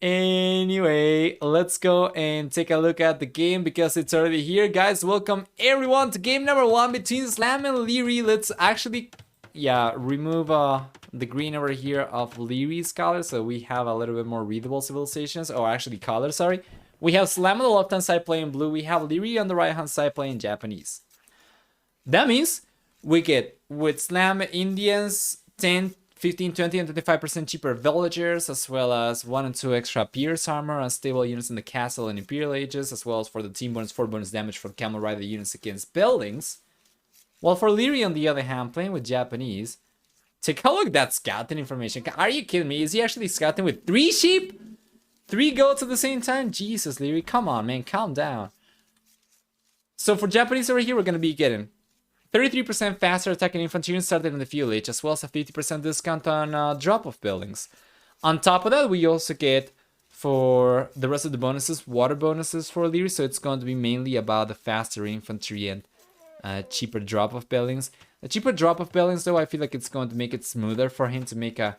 Anyway, let's go and take a look at the game because it's already here. Guys, welcome everyone to game number 1 between Slam and Liereyy. Let's actually, remove the green over here of Lierey's color so we have a little bit more readable civilizations, or actually colors, sorry. We have Slam on the left-hand side playing blue. We have Liereyy on the right-hand side playing Japanese. That means we get, with Slam, Indians, 10, 15, 20, and 25% cheaper villagers, as well as 1 and 2 extra Pierce armor and stable units in the castle and Imperial Ages, as well as for the team bonus 4 bonus damage for Camel Rider units against buildings. While for Liereyy, on the other hand, playing with Japanese, take a look at that scouting information. Are you kidding me? Is he actually scouting with 3 sheep? 3 goats at the same time? Jesus, Liereyy, come on, man, calm down. So for Japanese over here, we're going to be getting 33% faster attacking infantry started in the fuel age, as well as a 50% discount on drop of buildings. On top of that, we also get, for the rest of the bonuses, water bonuses for Liereyy, so it's going to be mainly about the faster infantry and cheaper drop of buildings. The cheaper drop of buildings, though, I feel like it's going to make it smoother for him to make an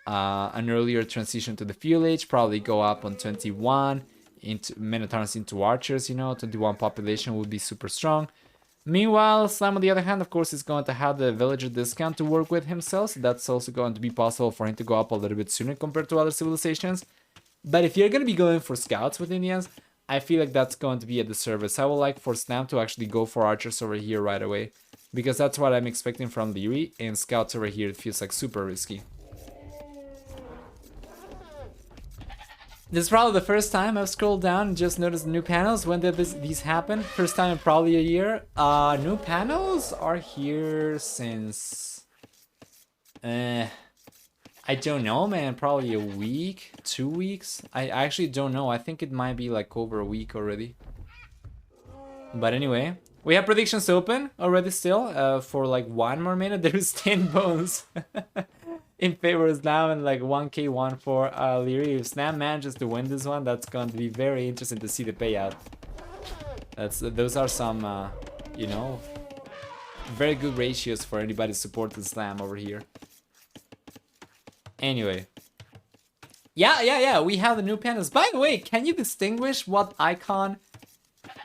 earlier transition to the fuel age, probably go up on 21 into Minotaurs into archers, 21 population would be super strong. Meanwhile, Slam, on the other hand, of course, is going to have the villager discount to work with himself, so that's also going to be possible for him to go up a little bit sooner compared to other civilizations. But if you're going to be going for scouts with Indians, I feel like that's going to be a disservice. I would like for Slam to actually go for archers over here right away, because that's what I'm expecting from Liereyy, and scouts over here, it feels like super risky. This is probably the first time I've scrolled down and just noticed new panels. When did these happen? First time in probably a year. New panels are here since... I don't know, man. Probably a week, 2 weeks. I actually don't know. I think it might be like over a week already. But anyway, we have predictions open already still. For like 1 more minute, there's 10 bones. In favor of Slam and like 1k1 for Liereyy. If Slam manages to win this one, that's going to be very interesting to see the payout. Those are some, very good ratios for anybody supporting Slam over here. Anyway. Yeah, we have the new panels. By the way, can you distinguish what icon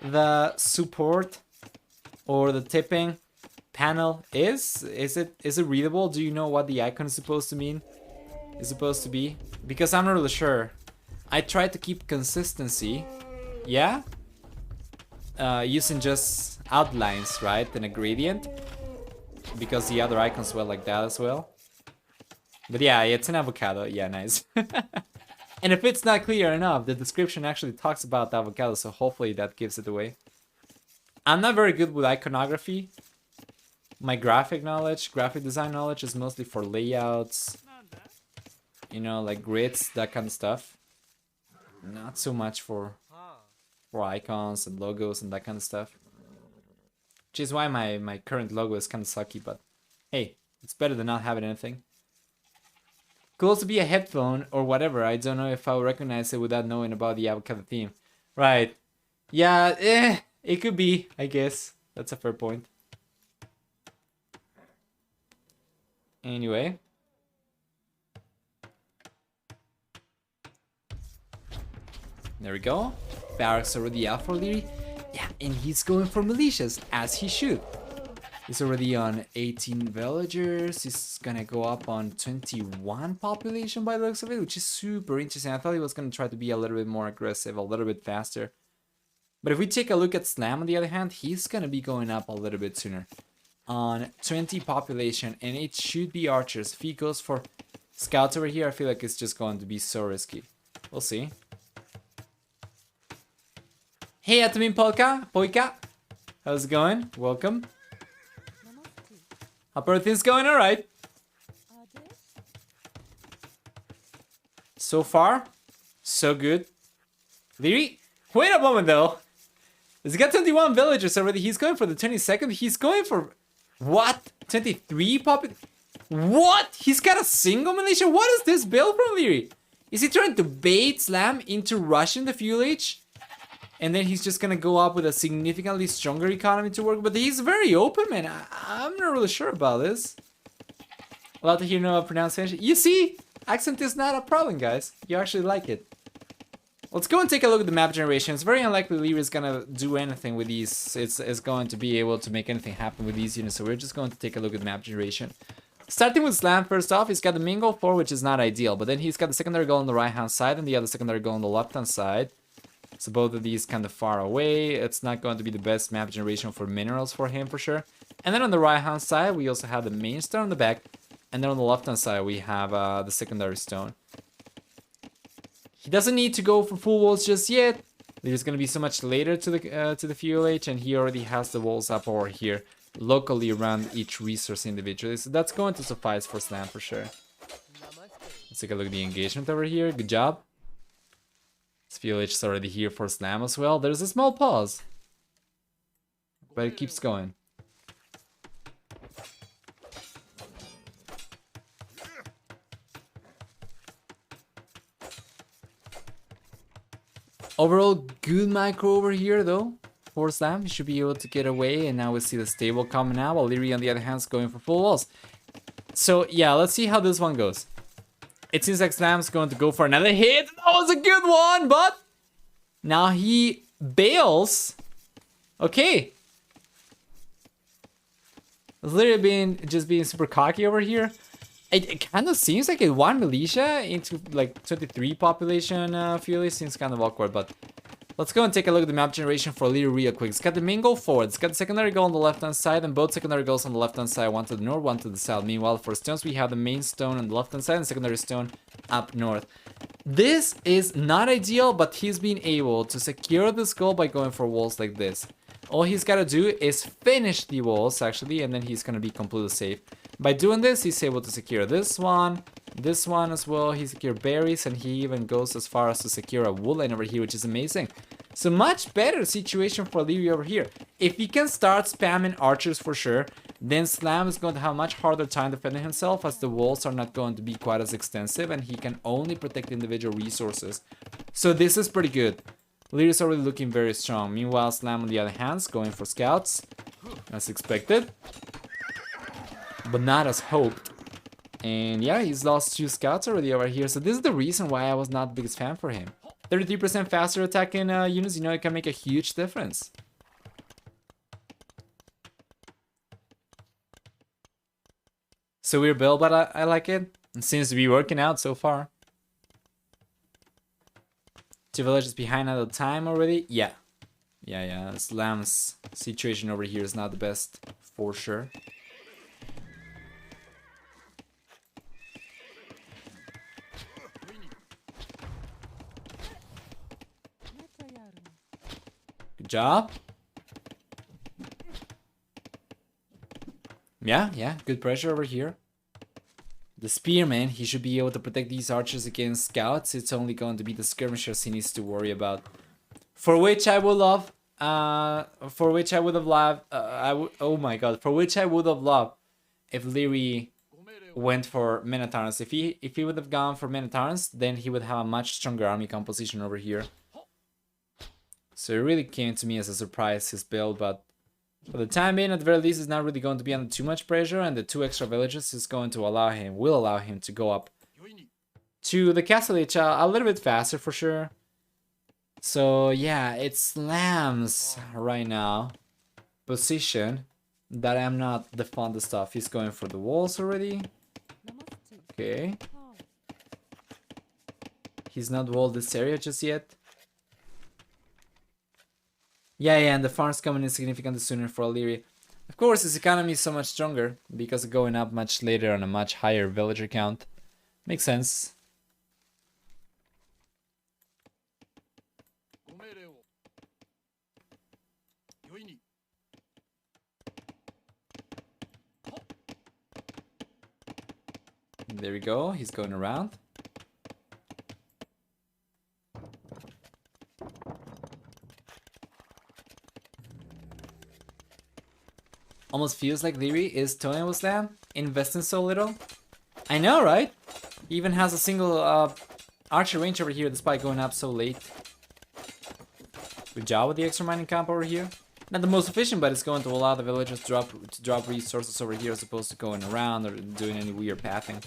the support or the tipping panel is? Is it readable? Do you know what the icon is supposed to mean? Is supposed to be? Because I'm not really sure. I tried to keep consistency. Yeah? Using just outlines, right? And a gradient. Because the other icons were like that as well. But yeah, it's an avocado. Yeah, nice. And if it's not clear enough, the description actually talks about the avocado, so hopefully that gives it away. I'm not very good with iconography. My graphic design knowledge is mostly for layouts, like grids, that kind of stuff. Not so much for icons and logos and that kind of stuff. Which is why my current logo is kind of sucky, but hey, it's better than not having anything. Could also be a headphone or whatever. I don't know if I'll recognize it without knowing about the avocado theme. Right. Yeah, it could be, I guess. That's a fair point. Anyway. There we go. Barracks already out for Liereyy. Yeah, and he's going for militias, as he should. He's already on 18 villagers. He's gonna go up on 21 population by the looks of it, which is super interesting. I thought he was gonna try to be a little bit more aggressive, a little bit faster. But if we take a look at Slam, on the other hand, he's gonna be going up a little bit sooner. On 20 population, and it should be archers. If he goes for scouts over here, I feel like it's just going to be so risky. We'll see. Hey, Atamin Poika. How's it going? Welcome. Hope everything's going alright. So far, so good. Liereyy, wait a moment though. He's got 21 villagers already. He's going for the 22nd. He's going for... What? 23 population? What? He's got a single militia? What is this build from Liereyy? Is he trying to bait Slam into rushing the fuel age? And then he's just gonna go up with a significantly stronger economy to work. But he's very open, man. I'm not really sure about this. Allowed to hear no pronunciation. You see? Accent is not a problem, guys. You actually like it. Let's go and take a look at the map generation. It's very unlikely Liereyy is gonna do anything with these. It's going to be able to make anything happen with these units, so we're just going to take a look at the map generation. Starting with Slam, first off, he's got the main goal 4, which is not ideal, but then he's got the secondary goal on the right-hand side and the other secondary goal on the left-hand side. So both of these kind of far away. It's not going to be the best map generation for minerals for him, for sure. And then on the right-hand side, we also have the main stone on the back, and then on the left-hand side, we have the secondary stone. He doesn't need to go for full walls just yet. There's going to be so much later to the fuel age, and he already has the walls up over here locally around each resource individually. So that's going to suffice for Slam for sure. Let's take a look at the engagement over here. Good job. This fuel age is already here for Slam as well. There's a small pause, but it keeps going. Overall, good micro over here, though. For Slam, he should be able to get away, and now we see the stable coming out, while Liereyy, on the other hand, is going for full walls. So, yeah, let's see how this one goes. It seems like Slam's going to go for another hit. That was a good one, but now he bails. Okay. Liereyy just being super cocky over here. It kind of seems like it won militia into like 23 population fuel. Seems kind of awkward, but let's go and take a look at the map generation for Liereyy real quick. It's got the main goal forward, it's got the secondary goal on the left hand side, and both secondary goals on the left hand side, one to the north, one to the south. Meanwhile, for stones, we have the main stone on the left hand side and secondary stone up north. This is not ideal, but he's been able to secure this goal by going for walls like this. All he's got to do is finish the walls, actually, and then he's going to be completely safe. By doing this, he's able to secure this one as well. He secured berries, and he even goes as far as to secure a wool line over here, which is amazing. So much better situation for Liereyy over here. If he can start spamming archers for sure, then Slam is going to have a much harder time defending himself, as the walls are not going to be quite as extensive, and he can only protect individual resources. So this is pretty good. Liereyy is already looking very strong. Meanwhile, Slam, on the other hand, is going for scouts, as expected, but not as hoped. And yeah, he's lost 2 scouts already over here. So this is the reason why I was not the biggest fan for him. 33% faster attacking units, you know, it can make a huge difference. So weird build, but I like it. It seems to be working out so far. 2 villages behind at a time already. Yeah. Slam's situation over here is not the best for sure. Good job. Yeah, good pressure over here. The spearman, he should be able to protect these archers against scouts. It's only going to be the skirmishers he needs to worry about. For which I would love, for which I would have loved, oh my god, for which I would have loved if Liereyy went for Minotaurs. If he would have gone for Minotaurs, then he would have a much stronger army composition over here. So it really came to me as a surprise, his build, but for the time being, at the very least, it's not really going to be under too much pressure, and the 2 extra villages is going to will allow him to go up to the castle age a little bit faster for sure. So yeah, it's Slam's right now position that I'm not the fondest of. He's going for the walls already. Okay. He's not walled this area just yet. Yeah, and the farm's coming in significantly sooner for Liereyy. Of course, his economy is so much stronger because of going up much later on a much higher villager count. Makes sense. There we go, he's going around. Almost feels like Liereyy is toying with Slam, investing so little. I know, right? He even has a single archer range over here despite going up so late. Good job with the extra mining camp over here. Not the most efficient, but it's going to allow the villagers to drop resources over here as opposed to going around or doing any weird pathing.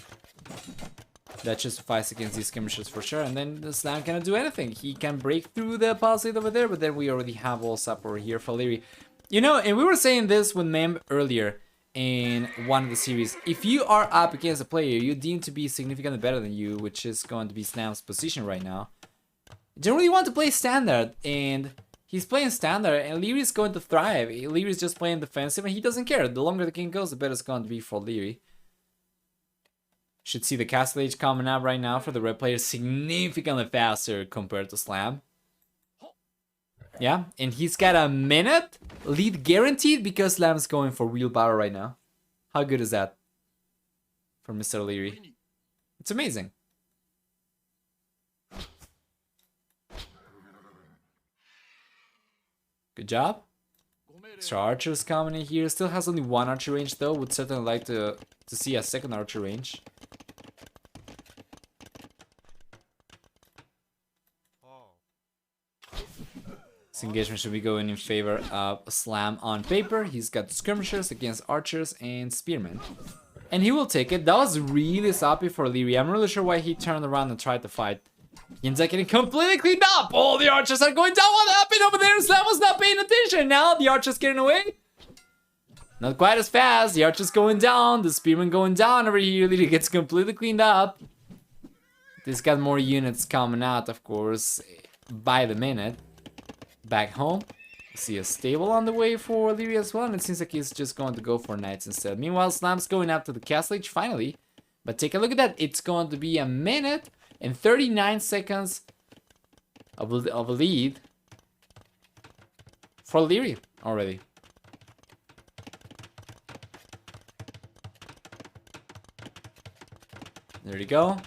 That just suffices against these skirmishers for sure. And then the Slam cannot do anything. He can break through the palisade over there, but then we already have walls up over here for Liereyy. You know, and we were saying this with Mem earlier in one of the series. If you are up against a player you deem to be significantly better than you, which is going to be Slam's position right now, you don't really want to play standard, and he's playing standard, and Liereyy is going to thrive. Liereyy is just playing defensive, and he doesn't care. The longer the game goes, the better it's going to be for Liereyy. Should see the Castle Age coming up right now for the red player, significantly faster compared to Slam. Yeah, and he's got a minute lead guaranteed because Slam's going for real power right now. How good is that for Mr. Liereyy? It's amazing. Good job. Extra archers coming in here. Still has only one archer range though. Would certainly like to see a second archer range. This engagement should be going in favor of Slam on paper. He's got skirmishers against archers and spearmen. And he will take it. That was really sloppy for Liereyy. I'm really sure why he turned around and tried to fight. He ends up getting completely cleaned up. All the archers are going down. What happened over there? Slam was not paying attention. Now the archer's getting away. Not quite as fast. The archer's going down. The spearman going down over here. Liereyy gets completely cleaned up. He's got more units coming out, of course, by the minute. Back home. See a stable on the way for Liereyy as well, and it seems like he's just going to go for knights instead. Meanwhile, Slam's going after the Castle Age finally. But take a look at that. It's going to be a minute and 39 seconds of a lead for Liereyy already. There you go.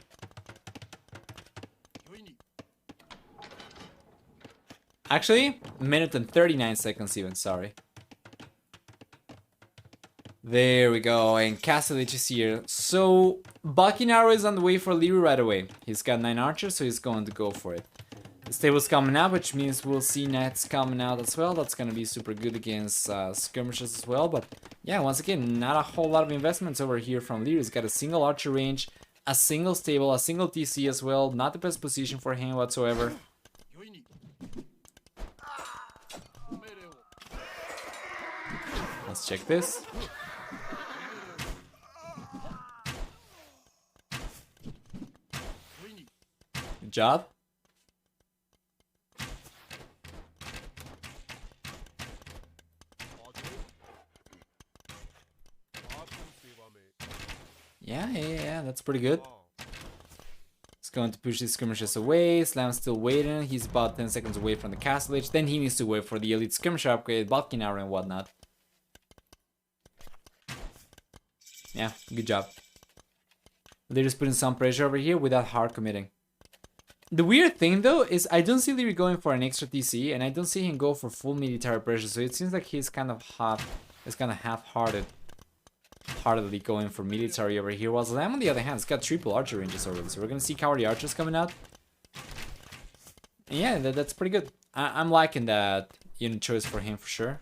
Actually, a minute and 39 seconds even, sorry. There we go, and Castle Age is here. So, Bucking Arrow is on the way for Liereyy right away. He's got 9 archers, so he's going to go for it. The stable's coming out, which means we'll see knights coming out as well. That's going to be super good against skirmishers as well. But yeah, once again, not a whole lot of investments over here from Liereyy. He's got a single archer range, a single stable, a single TC as well. Not the best position for him whatsoever. Let's check this. Good job. Yeah, that's pretty good. He's going to push these skirmishers away. Slam's still waiting. He's about 10 seconds away from the Castle Age. Then he needs to wait for the Elite Skirmisher upgrade, Bucking Arrow and whatnot. Yeah, good job. Lierey's putting some pressure over here without hard committing. The weird thing though is I don't see Liereyy going for an extra TC, and I don't see him go for full military pressure. So it seems like he's kind of half-heartedly going for military over here. While Slam on the other hand, has got triple archer ranges already. So we're gonna see cowardly archers coming out. And yeah, that's pretty good. I'm liking that unit choice for him for sure.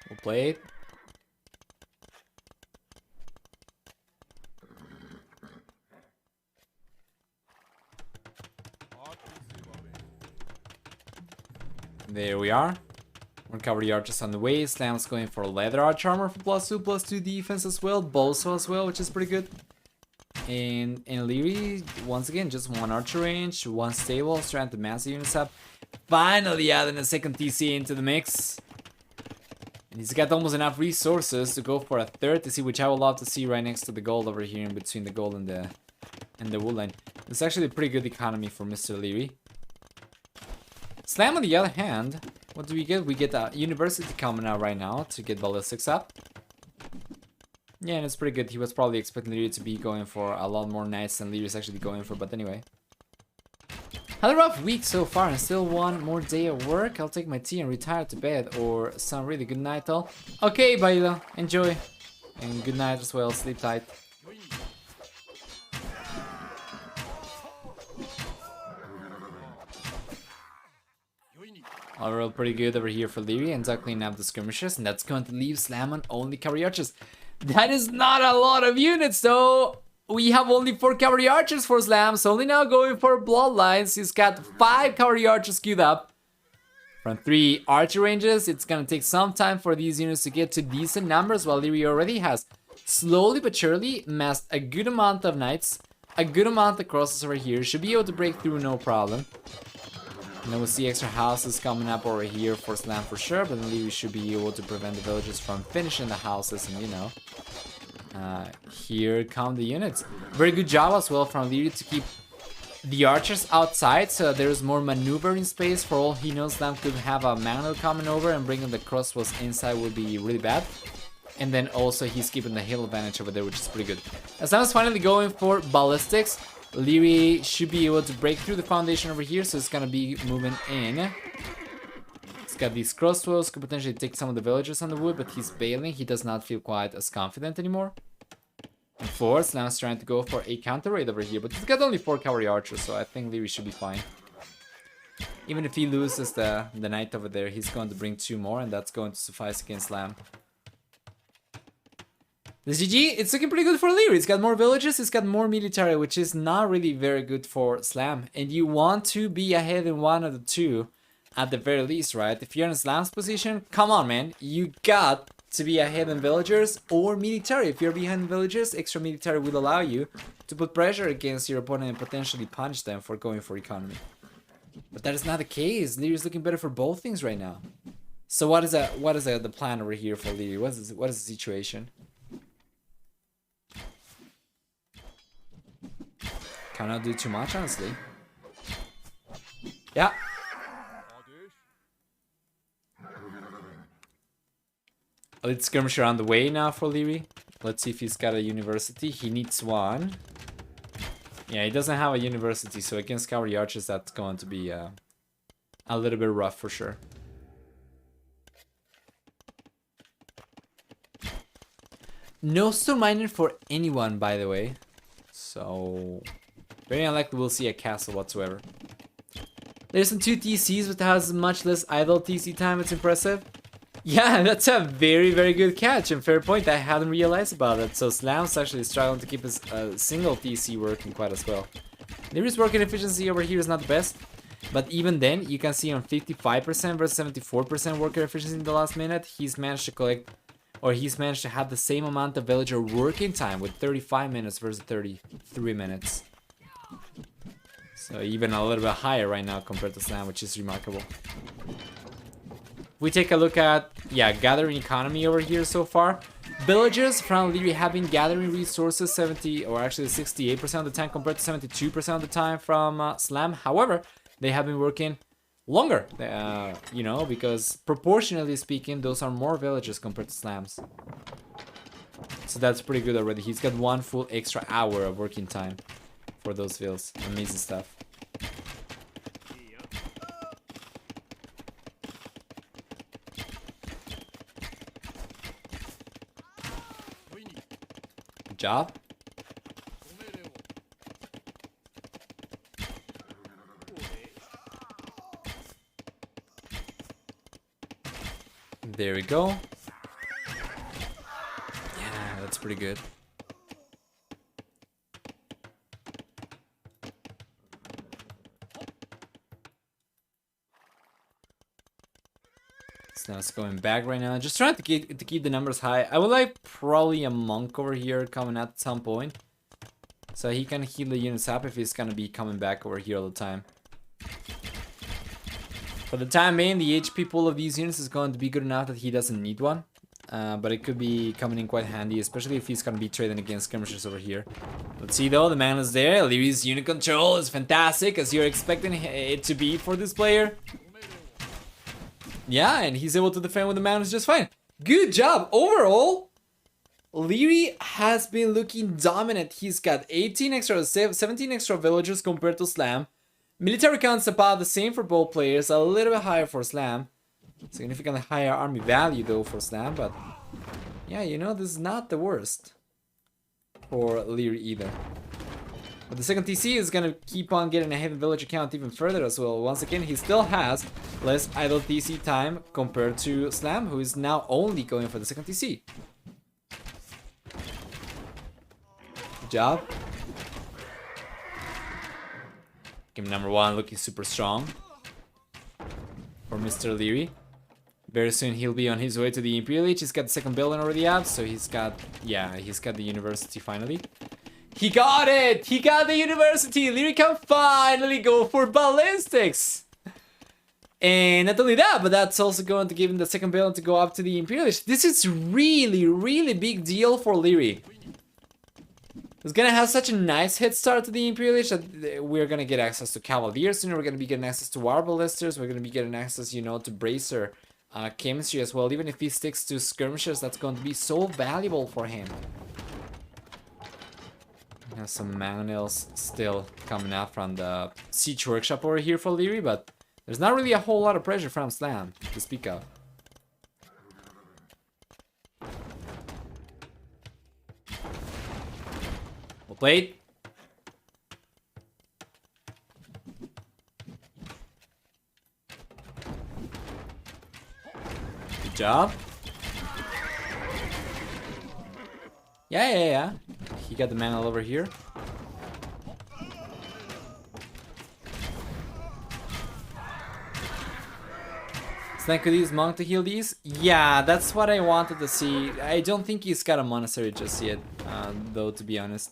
We'll play it. There we are. More cavalry archers on the way. Slam's going for leather arch armor for +2/+2 defense as well. Boso as well, which is pretty good. And Liereyy, once again, just one archer range, one stable, trying to mass units up. Finally adding a second TC into the mix. And he's got almost enough resources to go for a third TC, which I would love to see right next to the gold over here in between the gold and the wood line. It's actually a pretty good economy for Mr. Liereyy. Slam on the other hand, what do we get? We get a university coming out right now to get ballistics up. Yeah, and it's pretty good. He was probably expecting Liereyy to be going for a lot more knights than Lierey's actually going for, but anyway. Had a rough week so far and still one more day of work. I'll take my tea and retire to bed, or some really good night all. Okay, Baila, enjoy. And good night as well, sleep tight. Overall pretty good over here for Liereyy, and cleaning up the skirmishers, and that's going to leave Slam on only cavalry archers. That is not a lot of units though. We have only 4 cavalry archers for Slam, so only now going for bloodlines. He's got 5 cavalry archers queued up. From 3 archer ranges, it's gonna take some time for these units to get to decent numbers, while Liereyy already has slowly but surely amassed a good amount of knights, a good amount of crosses over here. Should be able to break through no problem. And then we'll see extra houses coming up over here for Slam for sure, but then Liereyy should be able to prevent the villagers from finishing the houses, and you know, here come the units. Very good job as well from Liereyy to keep the archers outside, so there's more maneuvering space. For all he knows, Slam could have a Magno coming over, and bringing the crossbows inside would be really bad. And then also he's keeping the hill advantage over there, which is pretty good. As Slam's finally going for ballistics, Liereyy should be able to break through the foundation over here, so it's gonna be moving in. He's got these crossbows, could potentially take some of the villagers on the wood, but he's bailing. He does not feel quite as confident anymore. And 4, Slam's trying to go for a counter raid over here, but he's got only 4 cavalry archers, so I think Liereyy should be fine. Even if he loses the knight over there, he's going to bring 2 more, and that's going to suffice against Slam. The GG, it's looking pretty good for Liereyy. He's got more villages, he's got more military, which is not really very good for Slam. And you want to be ahead in one of the 2 at the very least, right? If you're in Slam's position, come on, man. You got to be ahead in villagers or military. If you're behind villagers, extra military will allow you to put pressure against your opponent and potentially punish them for going for economy. But that is not the case. Lierey's looking better for both things right now. So what is the plan over here for Liereyy? What is the situation? Cannot do too much, honestly. Yeah. A little skirmisher on the way now for Liereyy. Let's see if he's got a university. He needs one. Yeah, he doesn't have a university, so against cavalry archers, that's going to be a little bit rough for sure. No stone mining for anyone, by the way. So very unlikely we'll see a castle whatsoever. There's some 2 TCs, but has much less idle TC time. It's impressive. Yeah, that's a very, very good catch and fair point. I hadn't realized about it. So Slam's actually struggling to keep his single TC working quite as well. Lierey's working efficiency over here is not the best, but even then, you can see on 55% versus 74% worker efficiency in the last minute, he's managed to collect, or he's managed to have the same amount of villager working time with 35 minutes versus 33 minutes. So even a little bit higher right now compared to Slam, which is remarkable. We take a look at, yeah, gathering economy over here so far. Villagers from Liereyy have been gathering resources 70, or actually 68% of the time compared to 72% of the time from Slam. However, they have been working longer, you know, because proportionally speaking, those are more villages compared to Slams. So that's pretty good already. He's got 1 full extra hour of working time for those vills. Amazing stuff. Good job. There we go. Yeah, that's pretty good. So now it's going back right now. Just trying to keep the numbers high. I would like probably a monk over here coming at some point, so he can heal the units up if he's gonna be coming back over here all the time. For the time being, the HP pool of these units is going to be good enough that he doesn't need one. But it could be coming in quite handy, especially if he's going to be trading against skirmishers over here. Let's see though, the man is there. Lierey's unit control is fantastic, as you're expecting it to be for this player. Yeah, and he's able to defend with the man is just fine. Good job! Overall, Liereyy has been looking dominant. He's got 17 extra villagers compared to Slam. Military count's about the same for both players, a little bit higher for Slam. Significantly higher army value though for Slam, but yeah, you know, this is not the worst for Liereyy either. But the second TC is gonna keep on getting a heavy villager count even further as well. Once again, he still has less idle TC time compared to Slam, who is now only going for the second TC. Good job. Game number 1 looking super strong for Mr. Liereyy. Very soon he'll be on his way to the Imperial Age. He's got the second building already out, so he's got the university finally. He got it! He got the university! Liereyy can finally go for ballistics! And not only that, but that's also going to give him the second building to go up to the Imperial Age. This is really big deal for Liereyy. He's gonna have such a nice head start to the Imperial Age that we're gonna get access to Cavaliers soon. We're gonna be getting access to War Ballisters. We're gonna be getting access, you know, to Bracer chemistry as well. Even if he sticks to skirmishers, that's going to be so valuable for him. We have some mangonels still coming out from the Siege Workshop over here for Liereyy, but there's not really a whole lot of pressure from Slam to speak of. Well played. Good job. Yeah. He got the mangle over here. Snake could use monk to heal these? Yeah, that's what I wanted to see. I don't think he's got a monastery just yet, though, to be honest.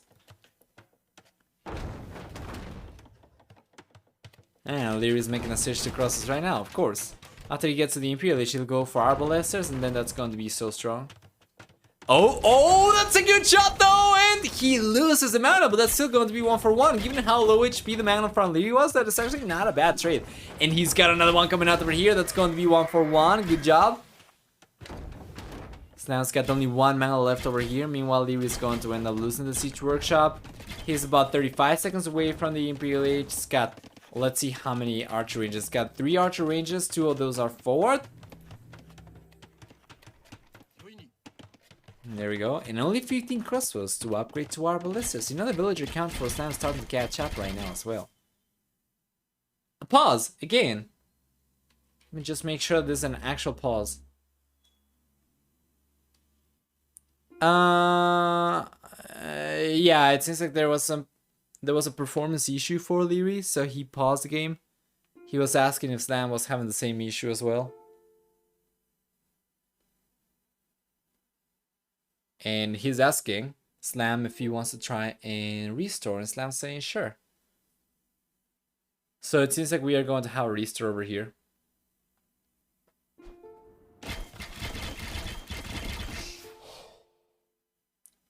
And Lierey's making a switch to crosses right now, of course. After he gets to the Imperial Age, he'll go for Arbalesters, and then that's going to be so strong. Oh, that's a good shot though, and he loses the mana, but that's still going to be 1-for-1. Given how low HP the mana from Liereyy was, that is actually not a bad trade. And he's got another one coming out over here, that's going to be 1-for-1. Good job. Slam's got only one mana left over here. Meanwhile, Liereyy is going to end up losing the Siege Workshop. He's about 35 seconds away from the Imperial Age. He's got, let's see how many archer ranges. He's got 3 archer ranges, 2 of those are forward. There we go, and only 15 crossbows to upgrade to our ballistas. You know, the villager count for Slam starting to catch up right now as well. A pause again. Let me just make sure there's an actual pause. Yeah, it seems like there was a performance issue for Liereyy, so he paused the game. He was asking if Slam was having the same issue as well. And he's asking Slam if he wants to try and restore, and Slam's saying sure. So it seems like we are going to have a restore over here.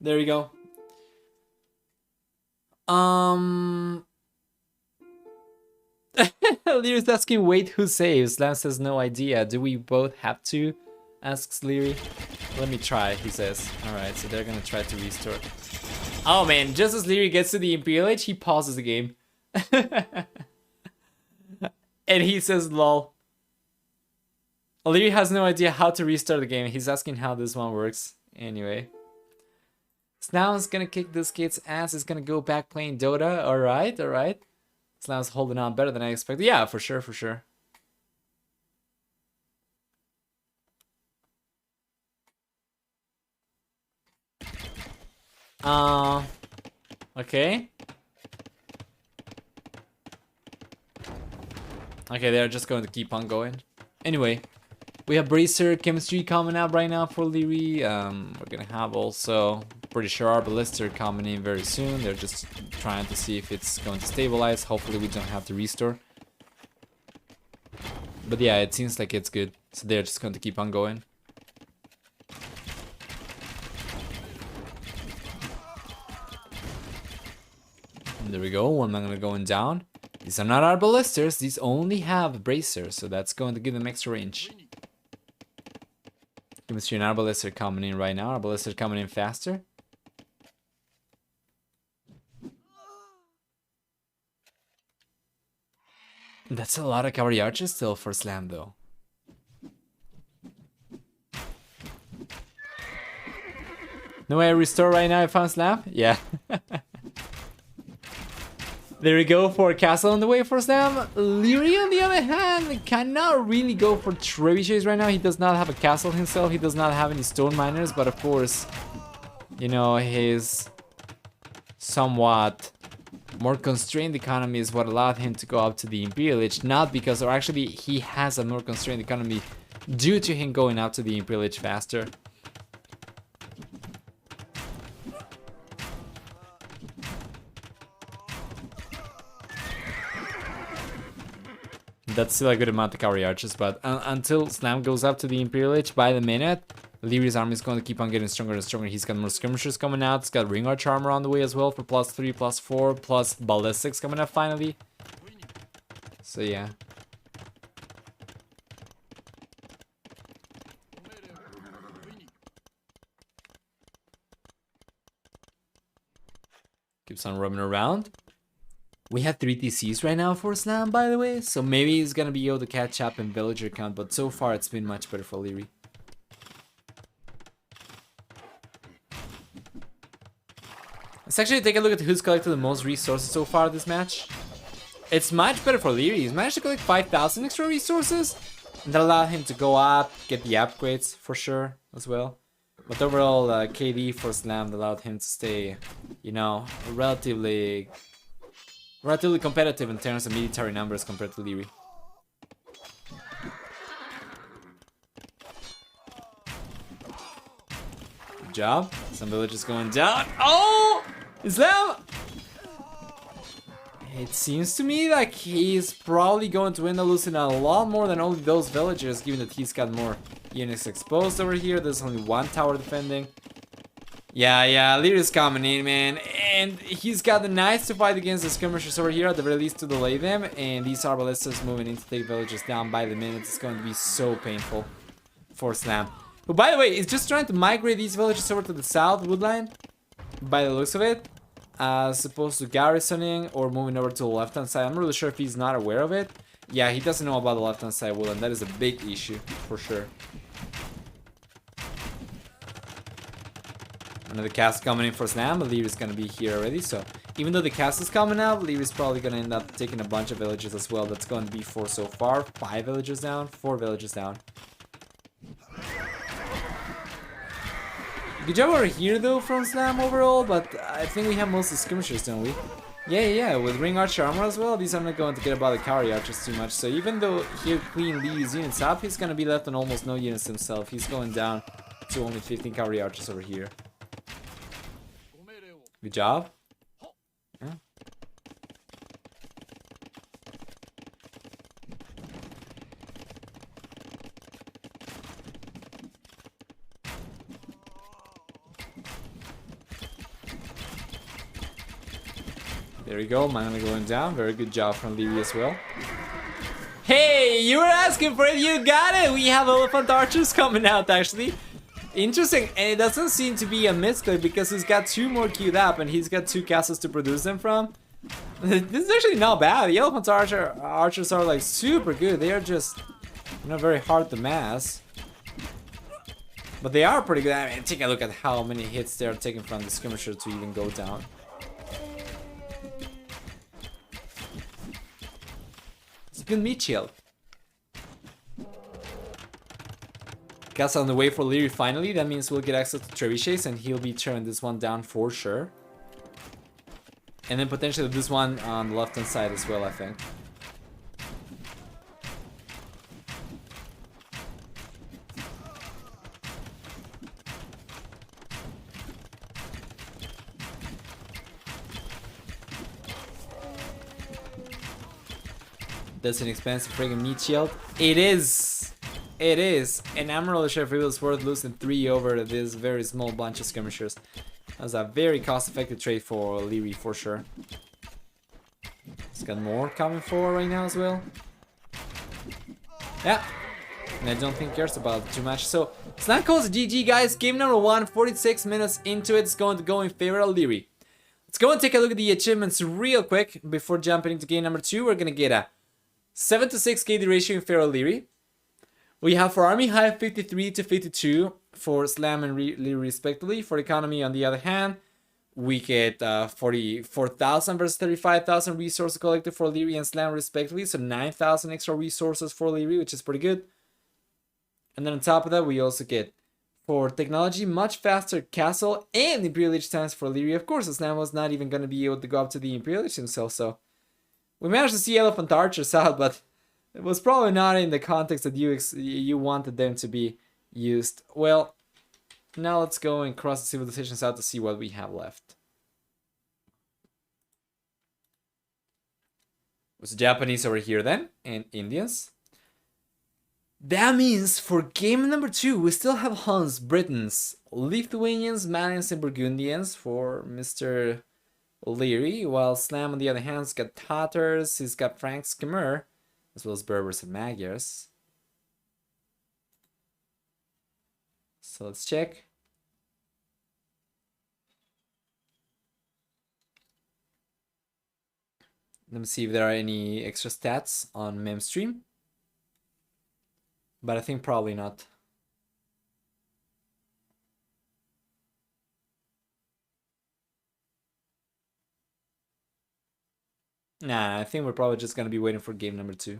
There we go. Lierey's asking, wait, who saves? Slam says no idea. Do we both have to? Asks Liereyy. Let me try, he says. Alright, so they're gonna try to restore. Oh man, just as Liereyy gets to the Imperial Age, he pauses the game. And he says lol. Liereyy has no idea how to restart the game. He's asking how this one works. Anyway. Slam's gonna kick this kid's ass. He's gonna go back playing Dota. Alright. Slam's holding on better than I expected. Yeah, for sure. Okay. Okay, they're just going to keep on going. Anyway, we have Bracer chemistry coming up right now for Liereyy. We're gonna have also, pretty sure, our Ballister coming in very soon. They're just trying to see if it's going to stabilize. Hopefully we don't have to restore. But yeah, it seems like it's good. So they're just going to keep on going. There we go, one mana going down. These are not our ballisters, these only have bracers, so that's going to give them extra range. You can see an arbalister coming in right now, arbalister coming in faster. That's a lot of cavalry archers still for Slam though. No way I restore right now if I'm Slam? Yeah. There we go for Castle on the way for Slam. Liereyy, on the other hand, cannot really go for trebuchets right now. He does not have a castle himself. He does not have any stone miners, but of course, you know, his somewhat more constrained economy is what allowed him to go up to the Imperial Age. Not because, or actually, he has a more constrained economy due to him going up to the Imperial Age faster. That's still a good amount of cavalry archers, but until Slam goes up to the Imperial Age by the minute, Liereyy's army is going to keep on getting stronger and stronger. He's got more skirmishers coming out. He's got ring arch armor on the way as well for +3, +4, plus ballistics coming up finally. So yeah. Keeps on roaming around. We have 3 TCs right now for Slam, by the way, so maybe he's gonna be able to catch up in villager count, but so far it's been much better for Liereyy. Let's actually take a look at who's collected the most resources so far this match. It's much better for Liereyy. He's managed to collect 5,000 extra resources, and that allowed him to go up, get the upgrades for sure as well. But overall, KD for Slam allowed him to stay, you know, relatively competitive in terms of military numbers compared to Liereyy. Good job. Some villages going down. Oh! Islam! It seems to me like he's probably going to end up losing a lot more than only those villagers, given that he's got more units exposed over here. There's only 1 tower defending. Yeah, Lierey's coming in, man. And he's got the knights to fight against the skirmishers over here, at the very least to delay them. And these arbalistas moving in to take villages down by the minute. It's going to be so painful for Slam. But by the way, he's just trying to migrate these villages over to the south woodline, by the looks of it, as opposed to garrisoning or moving over to the left-hand side. I'm not really sure if he's not aware of it. Yeah, he doesn't know about the left-hand side woodline. That is a big issue, for sure. Another cast coming in for Slam, but Lierey's gonna be here already, so even though the cast is coming out, Lierey's probably gonna end up taking a bunch of villages as well. That's going to be 4 so far. 5 villages down, 4 villages down. Good job over here though from Slam overall, but I think we have most of the skirmishers, don't we? Yeah, with ring archer armor as well, these are not going to get about the cavalry archers too much. So even though he'll clean these units up, he's gonna be left on almost no units himself. He's going down to only 15 cavalry archers over here. Good job. Yeah. There we go, mana going down. Very good job from Liereyy as well. Hey, you were asking for it, you got it! We have elephant archers coming out actually. Interesting, and it doesn't seem to be a misclick because he's got 2 more queued up and he's got 2 castles to produce them from. This is actually not bad. The elephant archers are like super good. They are just, you know, very hard to mass. But they are pretty good. I mean, take a look at how many hits they are taking from the skirmisher to even go down. It's a good meat shield. Castle on the way for Liereyy finally. That means we'll get access to trebuchets and he'll be turning this one down for sure. And then potentially this one on the left hand side as well, I think. That's an expensive friggin' meat shield. It is! It is, and I'm not really sure if it was worth losing 3 over this very small bunch of skirmishers. That's a very cost-effective trade for Liereyy for sure. He's got more coming for right now as well. Yeah, and I don't think he cares about it too much. So, Slam calls GG, guys. Game number 1, 46 minutes into it. It's going to go in favor of Liereyy. Let's go and take a look at the achievements real quick before jumping into game number 2. We're going to get a 7-to-6 KD ratio in favor of Liereyy. We have for Army High 53 to 52 for Slam and Liereyy respectively. For Economy, on the other hand, We get 44,000 versus 35,000 resources collected for Liereyy and Slam respectively. So 9,000 extra resources for Liereyy, which is pretty good. And then on top of that, we also get for technology much faster castle and Imperial Age times for Liereyy. Of course, Slam was not even going to be able to go up to the Imperial Age himself. So we managed to see Elephant Archers out, but it was probably not in the context that you wanted them to be used. Well, now let's go and cross the civilizations out to see what we have left. It was Japanese over here then, and Indians. That means for game number 2, we still have Huns, Britons, Lithuanians, Malians, and Burgundians for Mr. Liereyy, while Slam on the other hand has got Tatars, he's got Franks, Khmer, as well as Berbers and Magyars. So let's check. Let me see if there are any extra stats on Memstream. But I think probably not. Nah, I think we're probably just gonna be waiting for game number 2.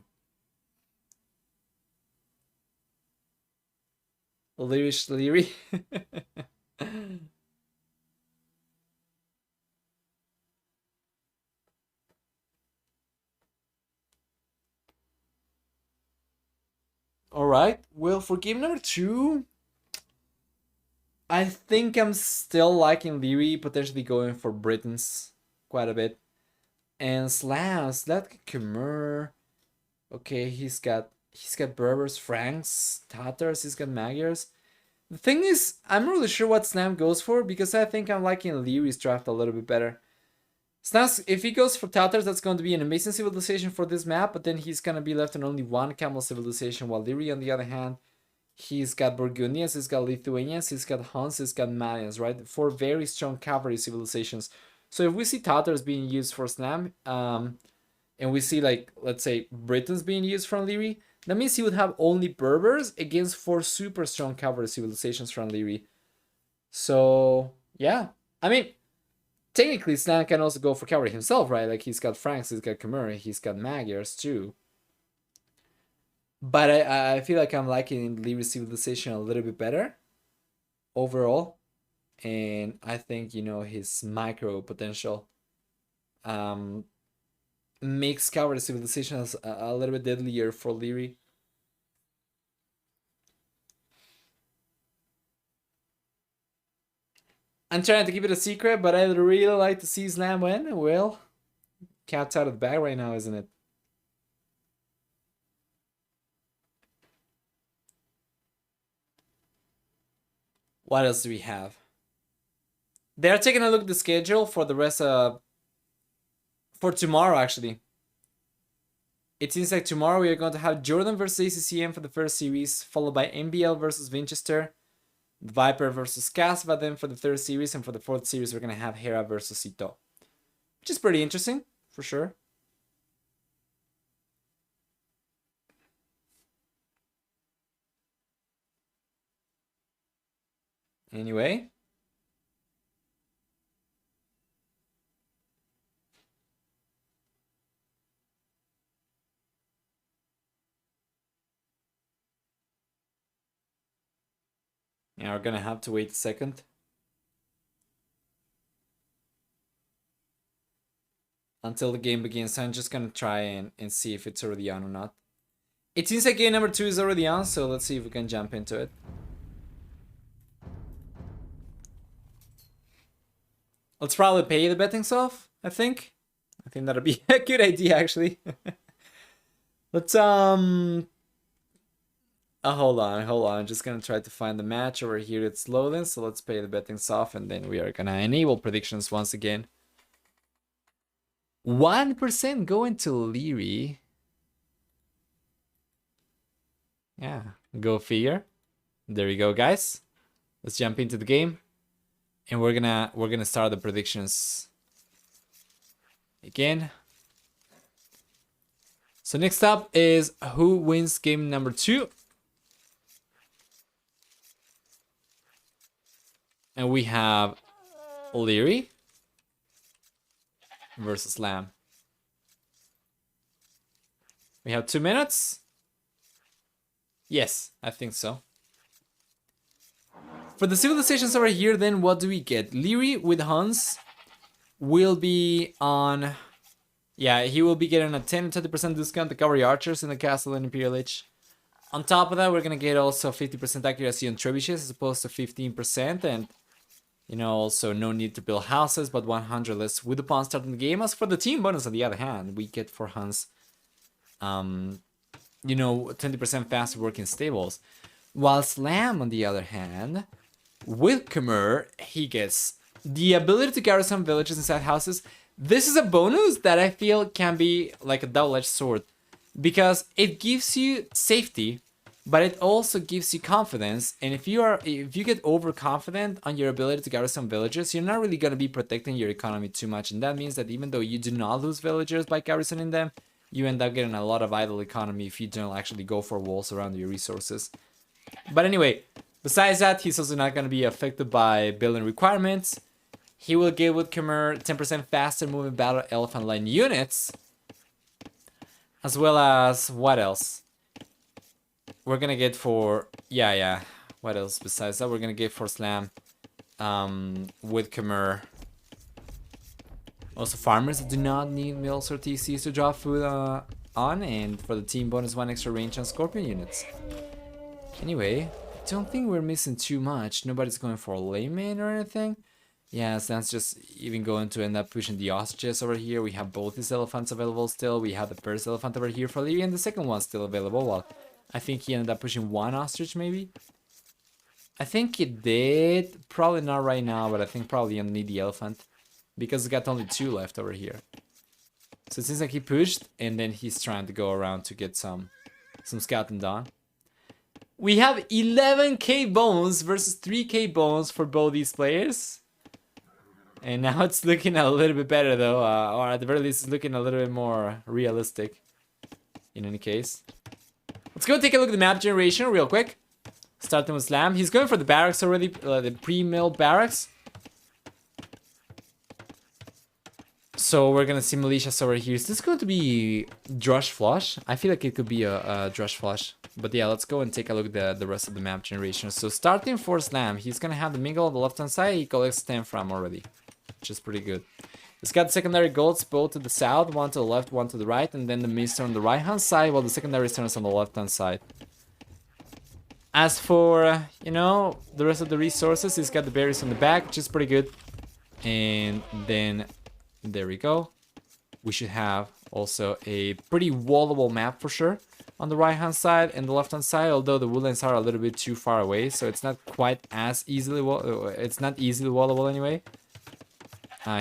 Liereyy. Alright, well, for game number 2, I think I'm still liking Liereyy, potentially going for Britons quite a bit. And Slams, that Khmer. Okay, he's got Berbers, Franks, Tatars, he's got Magyars. The thing is, I'm not really sure what Slam goes for, because I think I'm liking Lierey's draft a little bit better. Snaz, if he goes for Tatars, that's going to be an amazing civilization for this map, but then he's going to be left on only one camel civilization, while Liereyy, on the other hand, he's got Burgundians, he's got Lithuanians, he's got Huns, he's got Malians, right? 4 very strong cavalry civilizations. So if we see Tatars being used for Slam, and we see, like, let's say, Britons being used from Liereyy, that means he would have only Berbers against 4 super strong cavalry civilizations from Liereyy. So, yeah. I mean, technically, Slam can also go for cavalry himself, right? Like, he's got Franks, he's got Khmer, he's got Magyars too. But I feel like I'm liking Lierey's civilization a little bit better overall. And I think, you know, his micro potential makes cavalry civilizations a little bit deadlier for Liereyy. I'm trying to keep it a secret, but I'd really like to see Slam win. Well, cat's out of the bag right now, isn't it? What else do we have? They're taking a look at the schedule for the rest of... for tomorrow, actually. It seems like tomorrow we are going to have Jordan versus ACCM for the first series, followed by MBL versus Winchester, Viper versus Casva then for the third series, and for the fourth series we're going to have Hera versus Ito. Which is pretty interesting, for sure. Anyway. Yeah, we're gonna have to wait a second. Until the game begins. I'm just gonna try and see if it's already on or not. It seems like game number 2 is already on, so let's see if we can jump into it. Let's probably pay the bettings off, I think. I think that'll be a good idea, actually. Let's, hold on. I'm just gonna try to find the match over here. It's loading, so let's pay the bettings off, and then we are gonna enable predictions once again. 1% going to Liereyy. Yeah, go figure. There you go, guys. Let's jump into the game, and we're gonna start the predictions again. So next up is who wins game number 2. And we have Liereyy versus Slam. We have 2 minutes. Yes, I think so. For the civilizations over here, then what do we get? Liereyy with Huns will be on... Yeah, he will be getting a 10-20% discount to cover the archers in the castle and Imperial Age. On top of that, we're gonna get also 50% accuracy on trebuchets as opposed to 15%, and you know, also no need to build houses, but 100 less wood upon starting the game. As for the team bonus, on the other hand, we get for Huns, you know, 20% faster working stables. While Slam, on the other hand, with Khmer, he gets the ability to garrison villages inside houses. This is a bonus that I feel can be like a double-edged sword, because it gives you safety, but it also gives you confidence. And if you get overconfident on your ability to garrison villages, you're not really gonna be protecting your economy too much. And that means that even though you do not lose villagers by garrisoning them, you end up getting a lot of idle economy if you don't actually go for walls around your resources. But anyway, besides that, he's also not gonna be affected by building requirements. He will get with Khmer 10% faster moving battle elephant line units. As well as, what else? We're gonna get for, yeah. What else besides that? We're gonna get for Slam with Khmer. Also farmers that do not need mills or TCs to drop food on. And for the team bonus, 1 extra range on Scorpion units. Anyway, I don't think we're missing too much. Nobody's going for a layman or anything. Yeah, so that's just even going to end up pushing the ostriches over here. We have both these elephants available still. We have the first elephant over here for Liereyy, and the second one's still available. Well, I think he ended up pushing 1 ostrich, maybe? I think he did. Probably not right now, but I think probably gonna need the elephant, because he got only 2 left over here. So it seems like he pushed, and then he's trying to go around to get some scouting done. We have 11k bones versus 3k bones for both these players. And now it's looking a little bit better though, or at the very least it's looking a little bit more realistic in any case. Let's go take a look at the map generation real quick. Starting with Slam. He's going for the barracks already, the pre-milled barracks. So we're gonna see militias over here. Is this going to be Drush Flush? I feel like it could be a Drush Flush. But yeah, let's go and take a look at the rest of the map generation. So starting for Slam, he's gonna have the Mingle on the left hand side. He collects 10 from already, which is pretty good. He's got secondary golds both to the south, 1 to the left, 1 to the right, and then the Mister on the right hand side, while the secondary turns on the left hand side. As for, you know, the rest of the resources, he's got the berries on the back, which is pretty good. And then, there we go. We should have also a pretty wallable map for sure on the right hand side and the left hand side, although the woodlands are a little bit too far away, so it's not quite as easily wallable anyway.